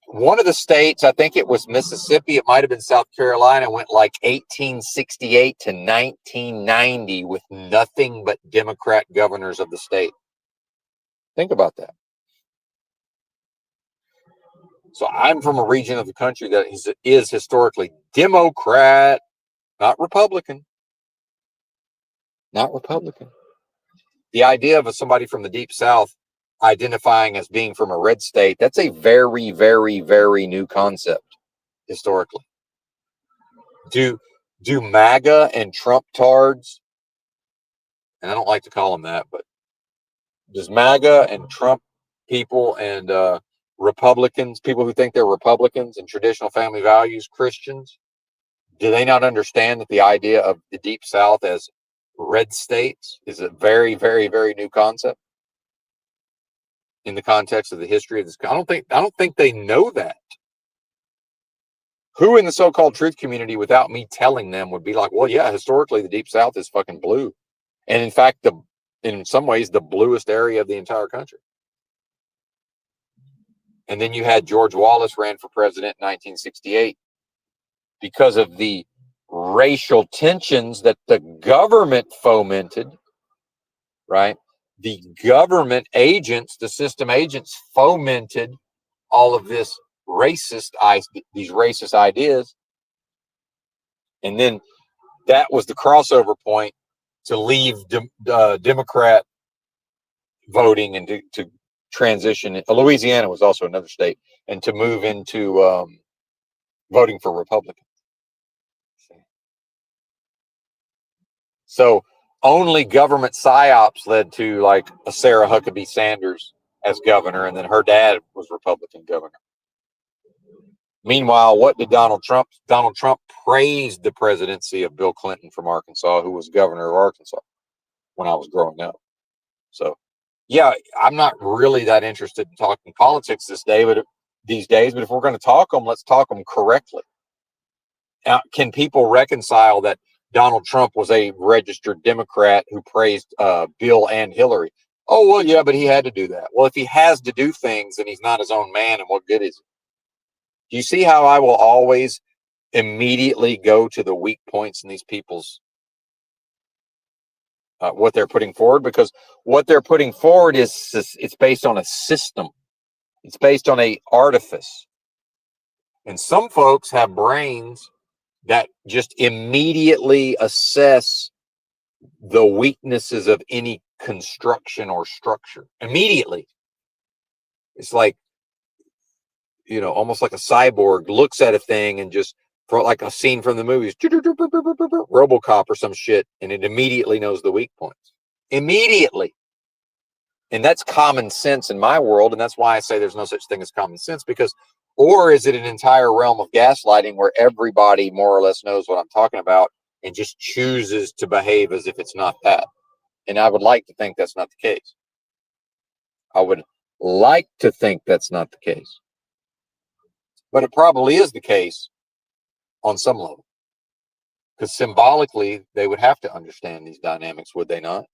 one of the states, I think it was Mississippi, it might have been South Carolina, went like 1868 to 1990 with nothing but Democrat governors of the state. Think about that. So I'm from a region of the country that is historically Democrat, not Republican. Not Republican. The idea of somebody from the Deep South identifying as being from a red state, that's a very, very, very new concept historically. Do MAGA and Trump tards, and I don't like to call them that, but does MAGA and Trump people and Republicans, people who think they're Republicans and traditional family values, Christians, do they not understand that the idea of the Deep South as red states is a very, very, very new concept in the context of the history of this? I don't think they know that. Who in the so-called truth community, without me telling them, would be like, well, yeah, historically the Deep South is fucking blue, and in fact, in some ways, the bluest area of the entire country. And then you had George Wallace ran for president in 1968 because of the racial tensions that the government fomented, right? The government agents, the system agents fomented all of these racist ideas. And then that was the crossover point to leave Democrat voting and to transition. Louisiana was also another state, and to move into voting for Republicans. So only government psyops led to like a Sarah Huckabee Sanders as governor, and then her dad was Republican governor. Meanwhile, what did Donald Trump? Donald Trump praised the presidency of Bill Clinton from Arkansas, who was governor of Arkansas when I was growing up. So, yeah, I'm not really that interested in talking politics these days. But if we're going to talk them, let's talk them correctly. Now, can people reconcile that Donald Trump was a registered Democrat who praised Bill and Hillary? Oh, well, yeah, but he had to do that. Well, if he has to do things and he's not his own man, and what good is it? Do you see how I will always immediately go to the weak points in these people's what they're putting forward? Because what they're putting forward it's based on a system. It's based on a artifice. And some folks have brains that just immediately assess the weaknesses of any construction or structure. Immediately. It's like, almost like a cyborg looks at a thing and just for like a scene from the movies, RoboCop or some shit, and it immediately knows the weak points. Immediately. And that's common sense in my world, and that's why I say there's no such thing as common sense, because, or is it an entire realm of gaslighting where everybody more or less knows what I'm talking about and just chooses to behave as if it's not that? And I would like to think that's not the case. I would like to think that's not the case. But it probably is the case on some level. Because symbolically, they would have to understand these dynamics, would they not?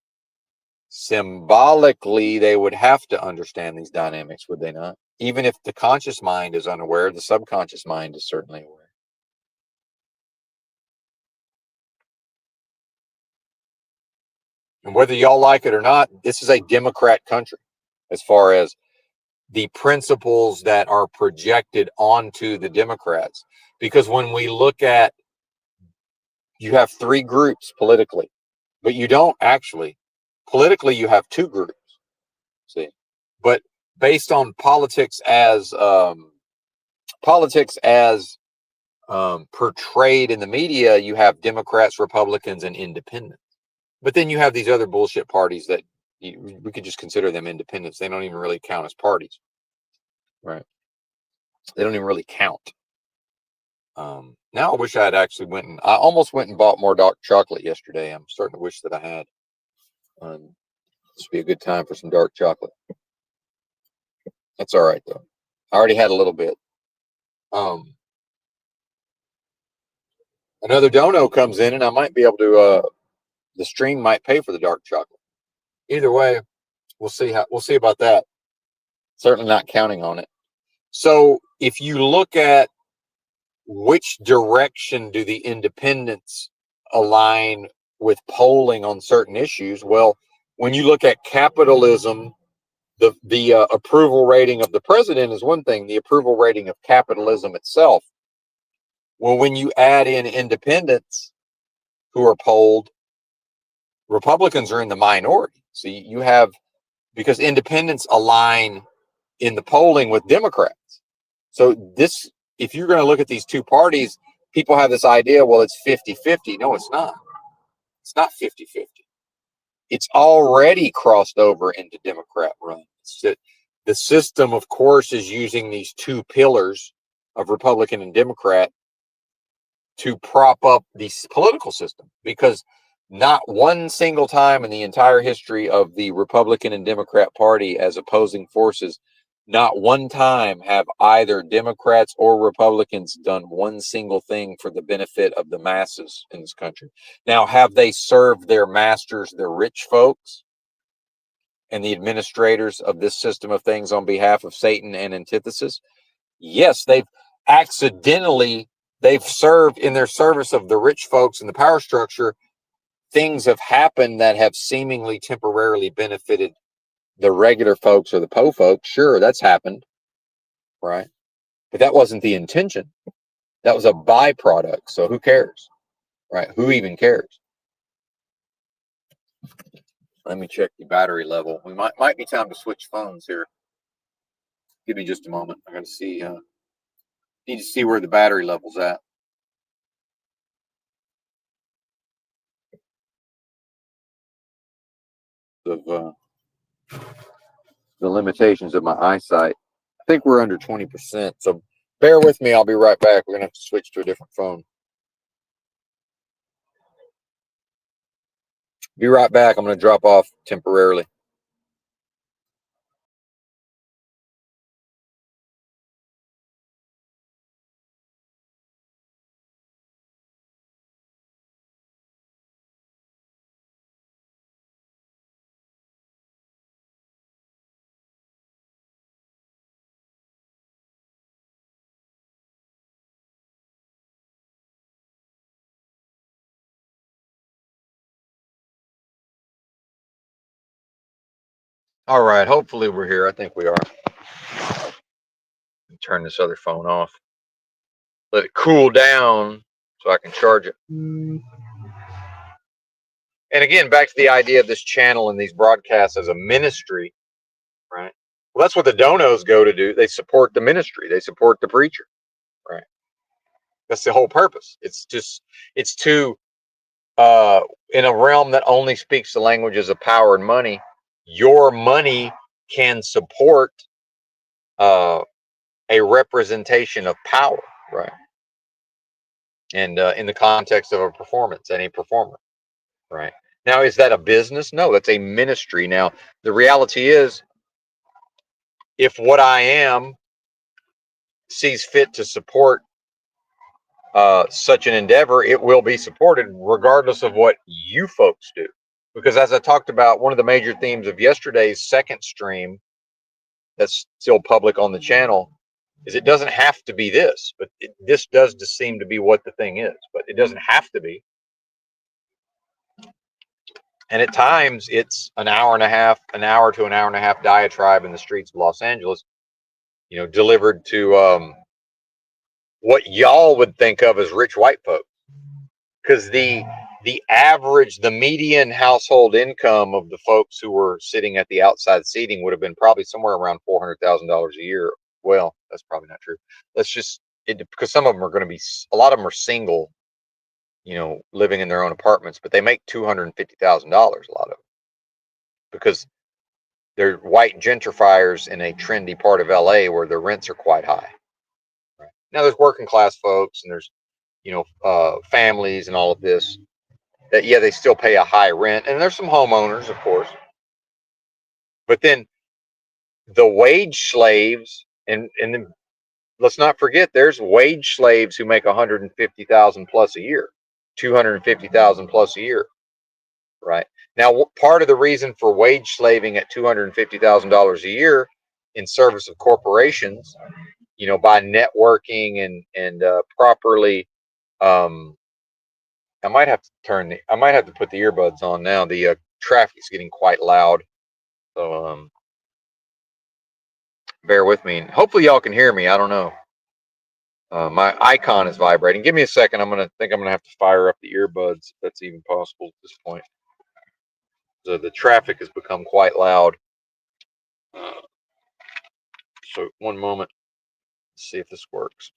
Symbolically, they would have to understand these dynamics, would they not? Even if the conscious mind is unaware, the subconscious mind is certainly aware. And whether y'all like it or not, this is a Democrat country as far as the principles that are projected onto the Democrats. Because when we look at, you have three groups politically, but you don't actually. Politically, you have two groups. See, but based on politics as portrayed in the media, you have Democrats, Republicans, and independents. But then you have these other bullshit parties that we could just consider them independents. They don't even really count as parties, right? They don't even really count. Now I wish I had actually I almost went and bought more dark chocolate yesterday. I'm starting to wish that I had. This would be a good time for some dark chocolate. That's all right though. I already had a little bit. Another dono comes in, and I might be able to. The stream might pay for the dark chocolate. Either way, we'll see about that. Certainly not counting on it. So if you look at which direction do the independents align with polling on certain issues, well, when you look at capitalism, the approval rating of the president is one thing. The approval rating of capitalism itself. Well, when you add in independents who are polled, Republicans are in the minority. So you have, because independents align in the polling with Democrats. So this, if you're going to look at these two parties, people have this idea, well, it's 50-50. No, it's not. It's not 50-50. It's already crossed over into Democrat run. The system, of course, is using these two pillars of Republican and Democrat to prop up the political system, because not one single time in the entire history of the Republican and Democrat Party as opposing forces, not one time have either Democrats or Republicans done one single thing for the benefit of the masses in this country. Now, have they served their masters, the rich folks, and the administrators of this system of things on behalf of Satan and antithesis? Yes, they've served in their service of the rich folks and the power structure. Things have happened that have seemingly temporarily benefited the regular folks or the po folks. Sure, that's happened, right? But that wasn't the intention. That was a byproduct. So who cares, right? Who even cares? Let me check the battery level. We might be time to switch phones here. Give me just a moment. I got to see. Need to see where the battery level's at. Of the limitations of my eyesight. I think we're under 20%. So bear with me. I'll be right back. We're going to have to switch to a different phone. Be right back. I'm going to drop off temporarily. All right. Hopefully we're here. I think we are. Turn this other phone off. Let it cool down so I can charge it. And again, back to the idea of this channel and these broadcasts as a ministry, right? Well, that's what the donos go to do. They support the ministry. They support the preacher, right? That's the whole purpose. It's to in a realm that only speaks the languages of power and money. Your money can support uh, a representation of power, right? And in the context of a performance, any performer, right? Now, is that a business? No, that's a ministry. Now, the reality is, if what I am sees fit to support such an endeavor, it will be supported regardless of what you folks do. Because as I talked about, one of the major themes of yesterday's second stream that's still public on the channel is it doesn't have to be this, but this does just seem to be what the thing is, but it doesn't have to be. And at times it's an hour and a half, an hour to an hour and a half diatribe in the streets of Los Angeles, delivered to what y'all would think of as rich white folks. Because the median household income of the folks who were sitting at the outside seating would have been probably somewhere around $400,000 a year. Well, that's probably not true. Let's just because some of them are going to be, a lot of them are single, living in their own apartments, but they make $250,000. A lot of them, because they're white gentrifiers in a trendy part of LA where the rents are quite high. Right? Now there's working class folks and there's families and all of this that, yeah, they still pay a high rent, and there's some homeowners, of course, but then the wage slaves, and then let's not forget, there's wage slaves who make 150,000 plus a year, 250,000 plus a year, right? Now, part of the reason for wage slaving at $250,000 a year in service of corporations, by networking and properly, I might have to put the earbuds on now. The traffic's getting quite loud, so bear with me. Hopefully y'all can hear me. I don't know. My icon is vibrating. Give me a second. I'm gonna have to fire up the earbuds, if that's even possible at this point. So the traffic has become quite loud. So one moment. Let's see if this works.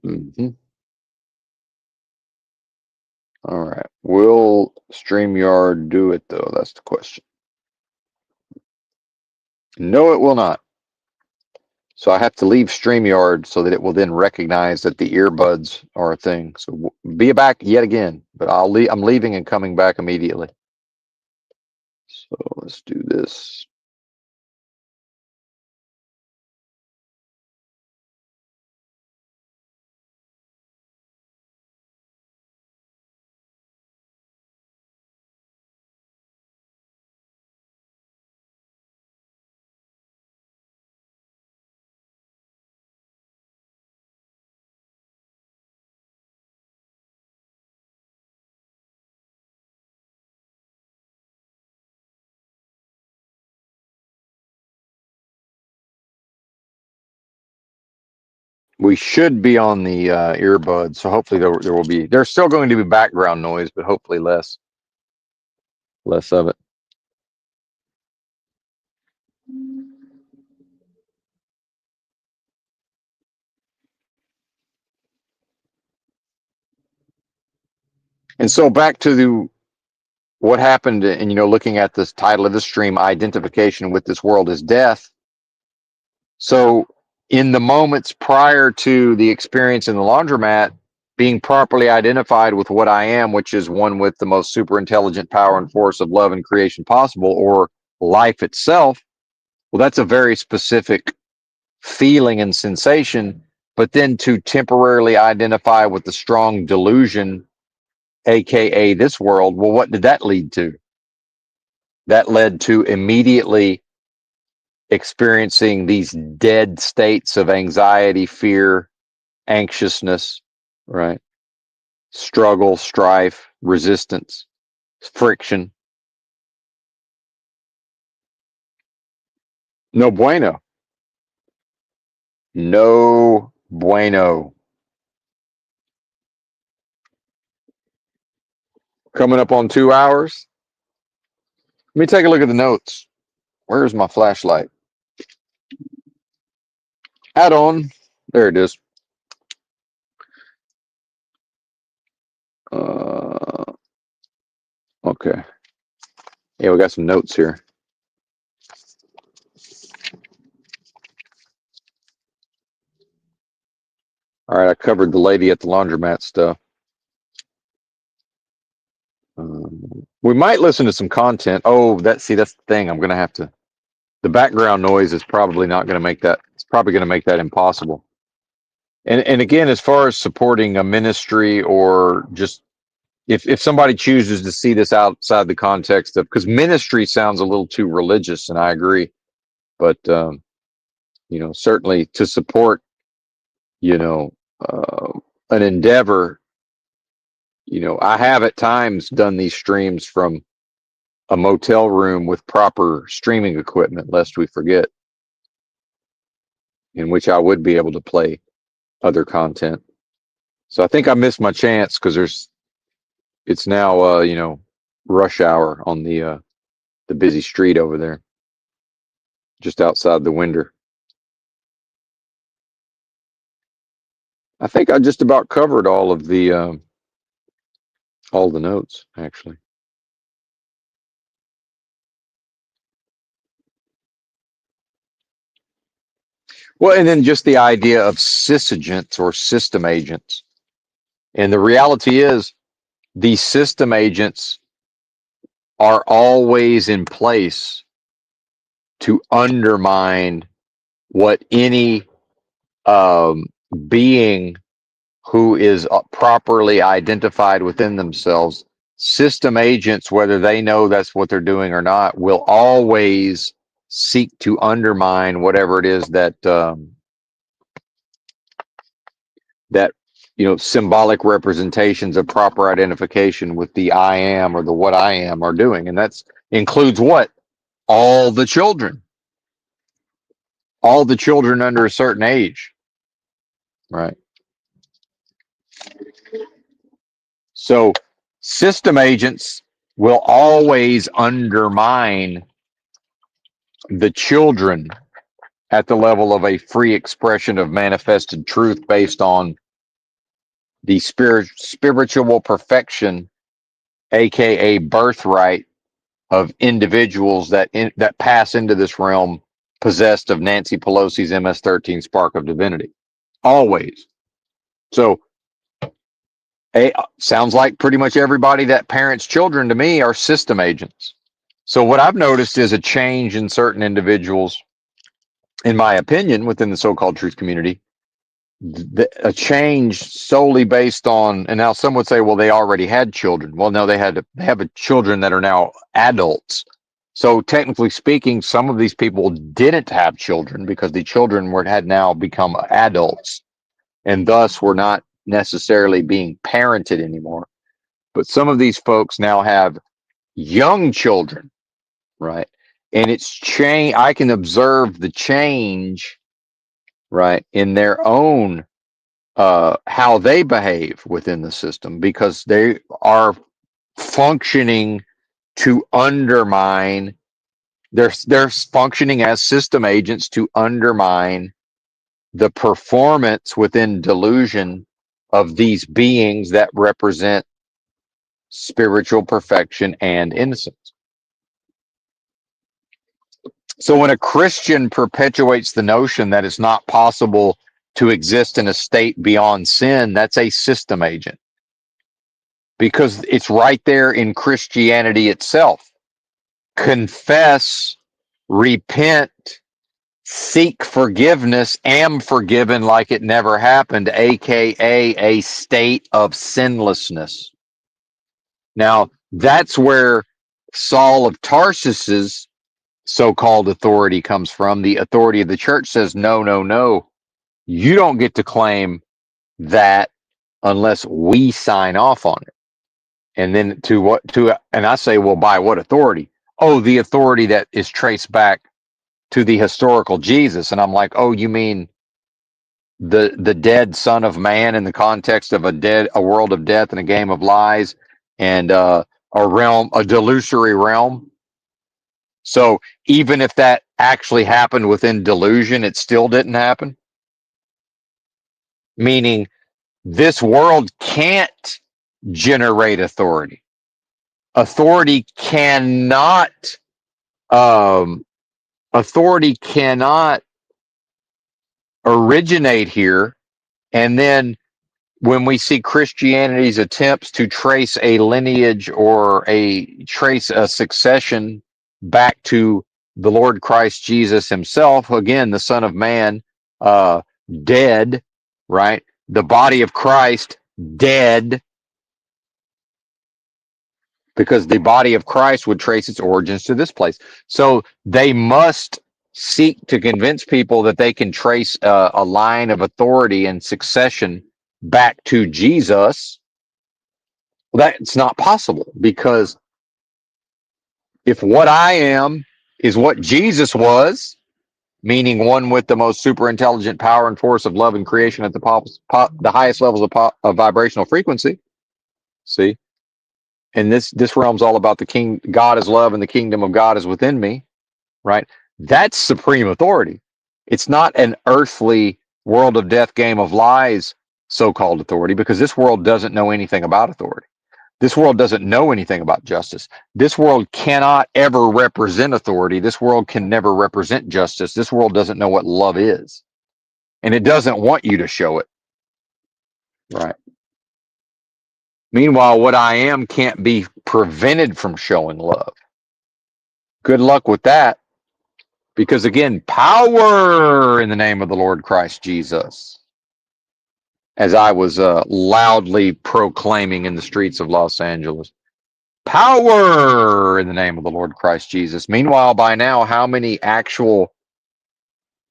Mm-hmm. All right. Will StreamYard do it, though? That's the question. No, it will not. So I have to leave StreamYard so that it will then recognize that the earbuds are a thing. So be back yet again, but I'm leaving and coming back immediately. So let's do this. We should be on the earbuds, so hopefully there's still going to be background noise, but hopefully less of it. And so back to what happened, and looking at this title of the stream, identification with this world is death. So in the moments prior to the experience in the laundromat, being properly identified with what I am, which is one with the most super intelligent power and force of love and creation possible, or life itself, well, that's a very specific feeling and sensation. But then to temporarily identify with the strong delusion, aka this world, well, what did that lead to? That led to immediately experiencing these dead states of anxiety, fear, anxiousness, right? Struggle, strife, resistance, friction. No bueno. No bueno. Coming up on 2 hours. Let me take a look at the notes. Where's my flashlight? Add on. There it is. Okay. Yeah, we got some notes here. All right, I covered the lady at the laundromat stuff. We might listen to some content. Oh, that's the thing. I'm gonna have to. The background noise is probably not gonna make that. It's probably gonna make that impossible. And again, as far as supporting a ministry or just if somebody chooses to see this outside the context of, because ministry sounds a little too religious, and I agree, but certainly to support you know an endeavor. I have at times done these streams from a motel room with proper streaming equipment, lest we forget, in which I would be able to play other content. So I think I missed my chance because it's now rush hour on the busy street over there, just outside the window. I think I just about covered all the notes, actually. Well, and then just the idea of sysigents or system agents. And the reality is these system agents are always in place to undermine what any being who is properly identified within themselves. System agents, whether they know that's what they're doing or not, will always seek to undermine whatever it is that symbolic representations of proper identification with the I am or the what I am are doing. And that's includes what? All the children under a certain age, right? So system agents will always undermine the children at the level of a free expression of manifested truth based on the spiritual perfection, aka birthright, of individuals that pass into this realm possessed of Nancy Pelosi's MS-13 spark of divinity. Always. So sounds like pretty much everybody that parents children to me are system agents. So what I've noticed is a change in certain individuals, in my opinion, within the so-called truth community, a change solely based on, and now some would say, well, they already had children. Well, no, they have children that are now adults. So technically speaking, some of these people didn't have children because the children had now become adults and thus were not necessarily being parented anymore. But some of these folks now have young children, right? And it's change. I can observe the change, right, in their own how they behave within the system because they are functioning to undermine. They're functioning as system agents to undermine the performance within delusion of these beings that represent spiritual perfection and innocence. So when a Christian perpetuates the notion that it's not possible to exist in a state beyond sin, that's a system agent. Because it's right there in Christianity itself. Confess, repent, seek forgiveness, am forgiven like it never happened, aka a state of sinlessness. Now, that's where Saul of Tarsus's so-called authority comes from. The authority of the church says, no, no, no. You don't get to claim that unless we sign off on it. And then and I say, well, by what authority? Oh, the authority that is traced back to the historical Jesus. And I'm like, oh, you mean the dead son of man in the context of a world of death and a game of lies and a delusory realm? So even if that actually happened within delusion, it still didn't happen. Meaning this world can't generate authority. Authority cannot um, authority cannot originate here. And then when we see Christianity's attempts to trace a lineage or trace a succession back to the Lord Christ Jesus himself, again, the Son of Man, uh, dead, right? The body of Christ, dead, because the body of Christ would trace its origins to this place. So they must seek to convince people that they can trace a line of authority and succession back to Jesus. Well, that's not possible, because if what I am is what Jesus was, meaning one with the most super intelligent power and force of love and creation at the highest levels of vibrational frequency, see, and this realm's all about the king. God is love, and the kingdom of God is within me. Right? That's supreme authority. It's not an earthly world of death, game of lies, so-called authority, because this world doesn't know anything about authority. This world doesn't know anything about justice. This world cannot ever represent authority. This world can never represent justice. This world doesn't know what love is, and it doesn't want you to show it. Right. Meanwhile, what I am can't be prevented from showing love. Good luck with that. Because again, power in the name of the Lord Christ Jesus, as I was loudly proclaiming in the streets of Los Angeles. Power in the name of the Lord Christ Jesus. Meanwhile, by now, how many actual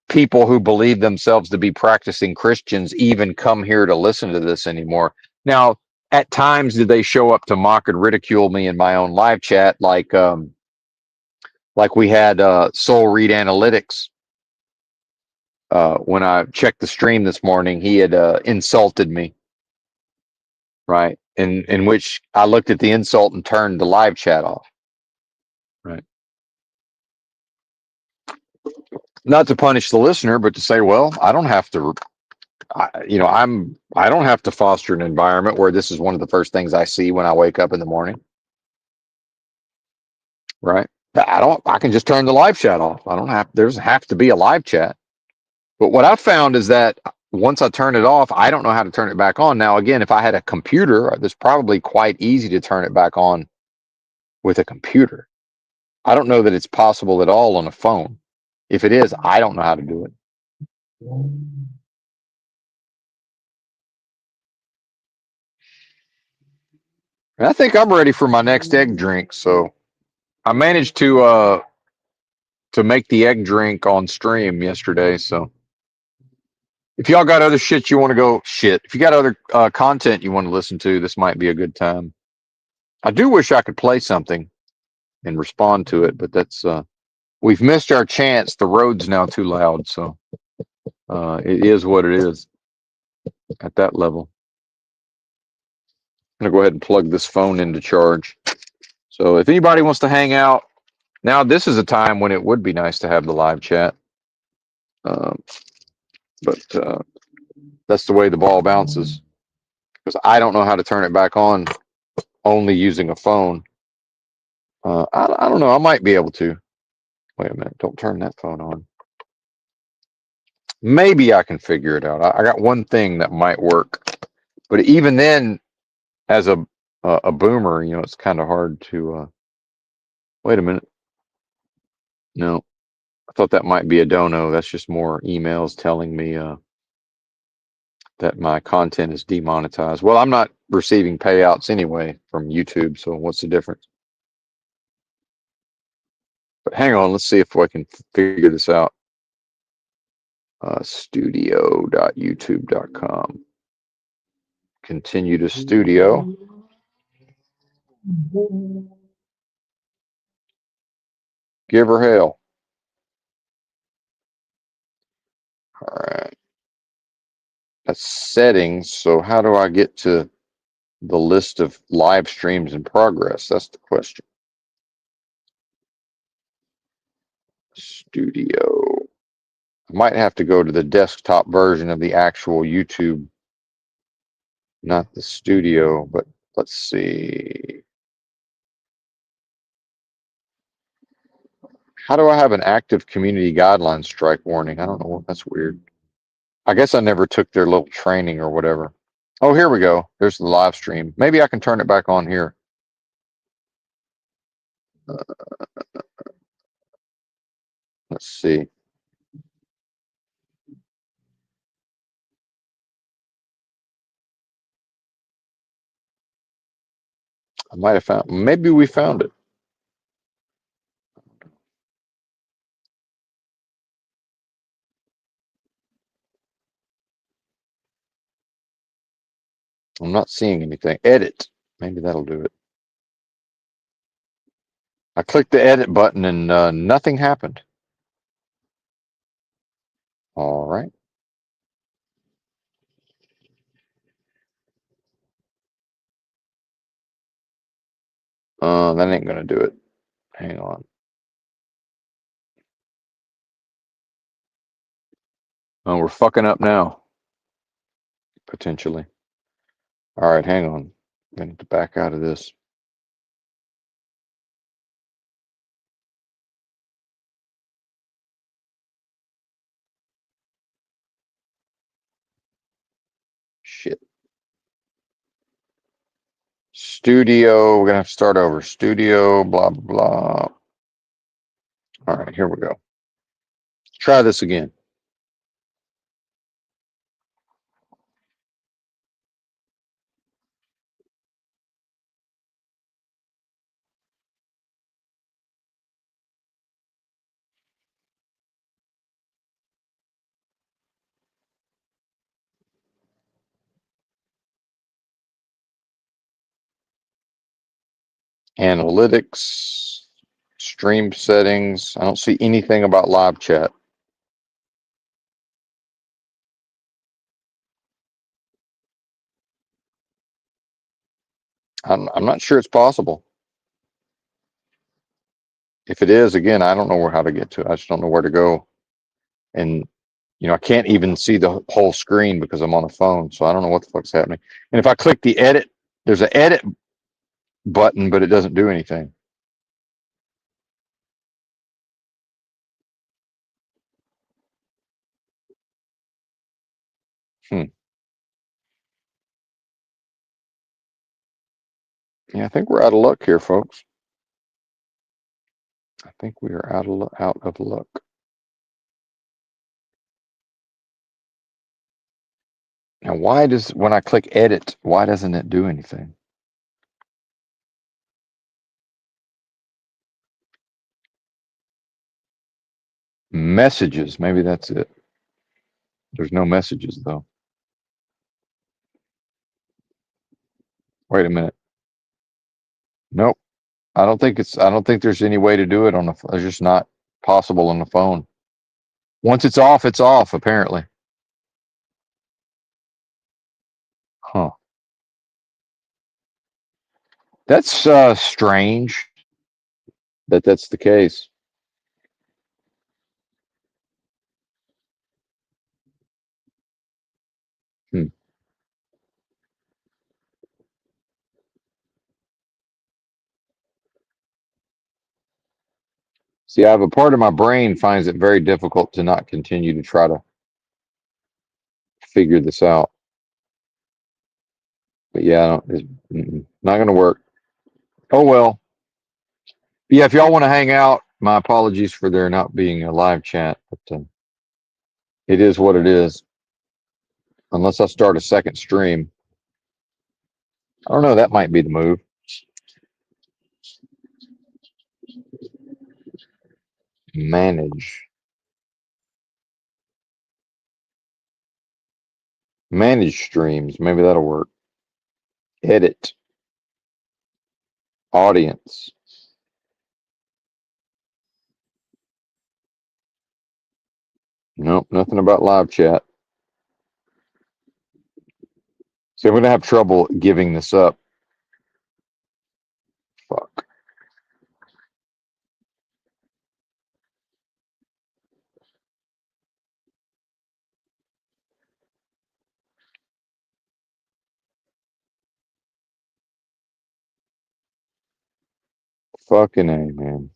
people who believe themselves to be practicing Christians even come here to listen to this anymore? Now, at times, did they show up to mock and ridicule me in my own live chat, like we had Soul Read Analytics. When I checked the stream this morning, he had insulted me, right? In which I looked at the insult and turned the live chat off, right? Not to punish the listener, but to say, well, I don't have to, I don't have to foster an environment where this is one of the first things I see when I wake up in the morning, right? I can just turn the live chat off. I don't have, there doesn't have to be a live chat. But what I found is that once I turn it off, I don't know how to turn it back on. Now, again, if I had a computer, it's probably quite easy to turn it back on with a computer. I don't know that it's possible at all on a phone. If it is, I don't know how to do it. And I think I'm ready for my next egg drink. So I managed to make the egg drink on stream yesterday. So if y'all got other shit you want to go shit, if you got other content you want to listen to, this might be a good time. I do wish I could play something and respond to it, but that's we've missed our chance. The road's now too loud, so it is what it is at that level. I'm gonna go ahead and plug this phone into charge. So if anybody wants to hang out, now this is a time when it would be nice to have the live chat. But that's the way the ball bounces, because I don't know how to turn it back on only using a phone. I don't know. I might be able to. Wait a minute. Don't turn that phone on. Maybe I can figure it out. I got one thing that might work, but even then, as a boomer, it's kind of hard to. Wait a minute. No, I thought that might be a dono. That's just more emails telling me that my content is demonetized. Well, I'm not receiving payouts anyway from YouTube, so what's the difference? But hang on, let's see if I can figure this out. Studio.youtube.com. Continue to studio. Give her hell. All right. That's settings. So how do I get to the list of live streams in progress? That's the question. Studio. I might have to go to the desktop version of the actual YouTube, not the studio, but let's see. How do I have an active community guidelines strike warning? I don't know. That's weird. I guess I never took their little training or whatever. Oh, here we go. There's the live stream. Maybe I can turn it back on here. Let's see. I might have found, maybe we found it. I'm not seeing anything. Edit. Maybe that'll do it. I clicked the edit button and nothing happened. All right. That ain't gonna do it. Hang on. Oh, we're fucking up now. Potentially. All right, hang on. I'm gonna have to back out of this. Shit. Studio. We're gonna have to start over. Studio. Blah blah blah. All right, here we go. Let's try this again. Analytics. Stream settings. I don't see anything about live chat. I'm not sure it's possible. If it is, again, I don't know how to get to it. I just don't know where to go. And I can't even see the whole screen because I'm on a phone, so I don't know what the fuck's happening. And if I click the edit, there's an edit button, but it doesn't do anything. Hmm. Yeah, I think we're out of luck here, folks. I think we are out of luck. Now, why does when I click edit, why doesn't it do anything? Messages, maybe that's it. There's no messages though. Wait a minute. Nope. I don't think there's any way to do it on the. It's just not possible on the phone. Once it's off, apparently. Huh. That's strange that that's the case. Hmm. See, I have a part of my brain finds it very difficult to not continue to try to figure this out. But yeah, I don't, not going to work. Oh well. Yeah, if y'all want to hang out, my apologies for there not being a live chat, but it is what it is. Unless I start a second stream, I don't know. That might be the move. Manage, manage streams. Maybe that'll work. Edit audience. Nope, nothing about live chat. So I'm gonna have trouble giving this up. Fuck. Fucking A, man.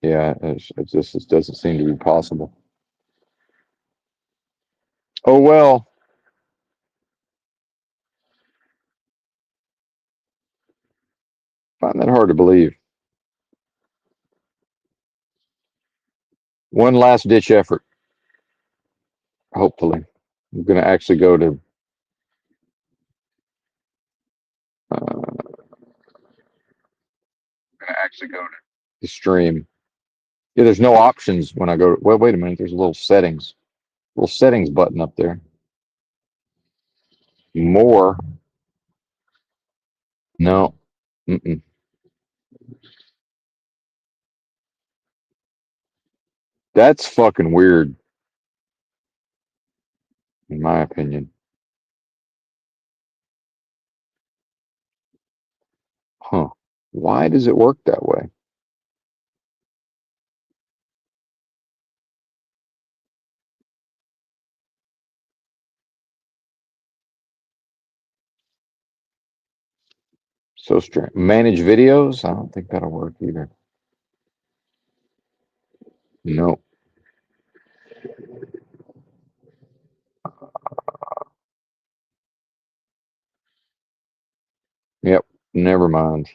Yeah, it doesn't seem to be possible. Oh well, find that hard to believe. One last ditch effort, hopefully. I'm gonna actually go to the stream. Yeah, there's no options when I go. Well, wait a minute. There's a little settings button up there. More. No. Mm-mm. That's fucking weird, in my opinion. Huh. Why does it work that way? So strange. Manage videos? I don't think that'll work either. No. Yep. Never mind.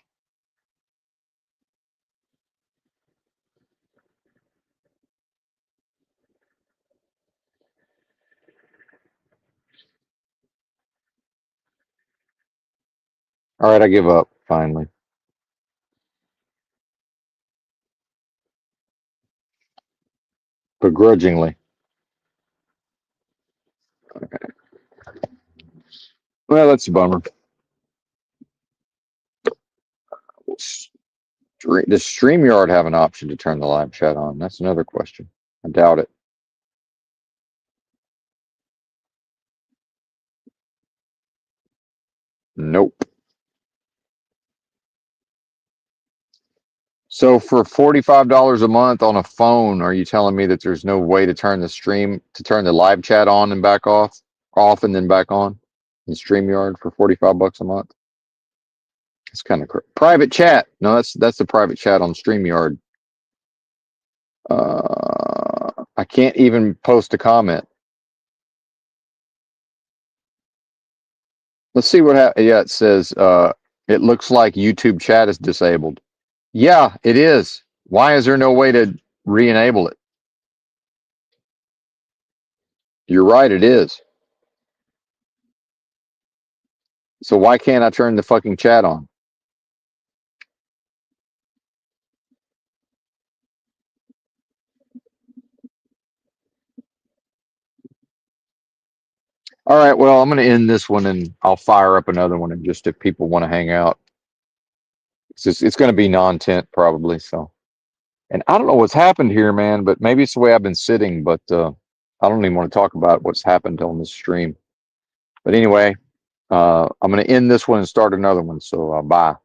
All right, I give up finally. Begrudgingly. Well, that's a bummer. Does StreamYard have an option to turn the live chat on? That's another question. I doubt it. Nope. So for $45 a month on a phone, are you telling me that there's no way to turn the live chat on and back off and then back on in StreamYard for $45 a month? It's kind of private chat. No, that's the private chat on StreamYard. I can't even post a comment. Let's see what happens. Yeah, it says it looks like YouTube chat is disabled. Yeah, it is. Why is there no way to re-enable it? You're right, it is. So why can't I turn the fucking chat on? All right, well, I'm going to end this one and I'll fire up another one and just if people want to hang out. It's going to be non-tent probably, so. And I don't know what's happened here, man, but maybe it's the way I've been sitting, but I don't even want to talk about what's happened on this stream. But anyway, I'm going to end this one and start another one, so bye.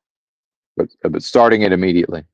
But starting it immediately.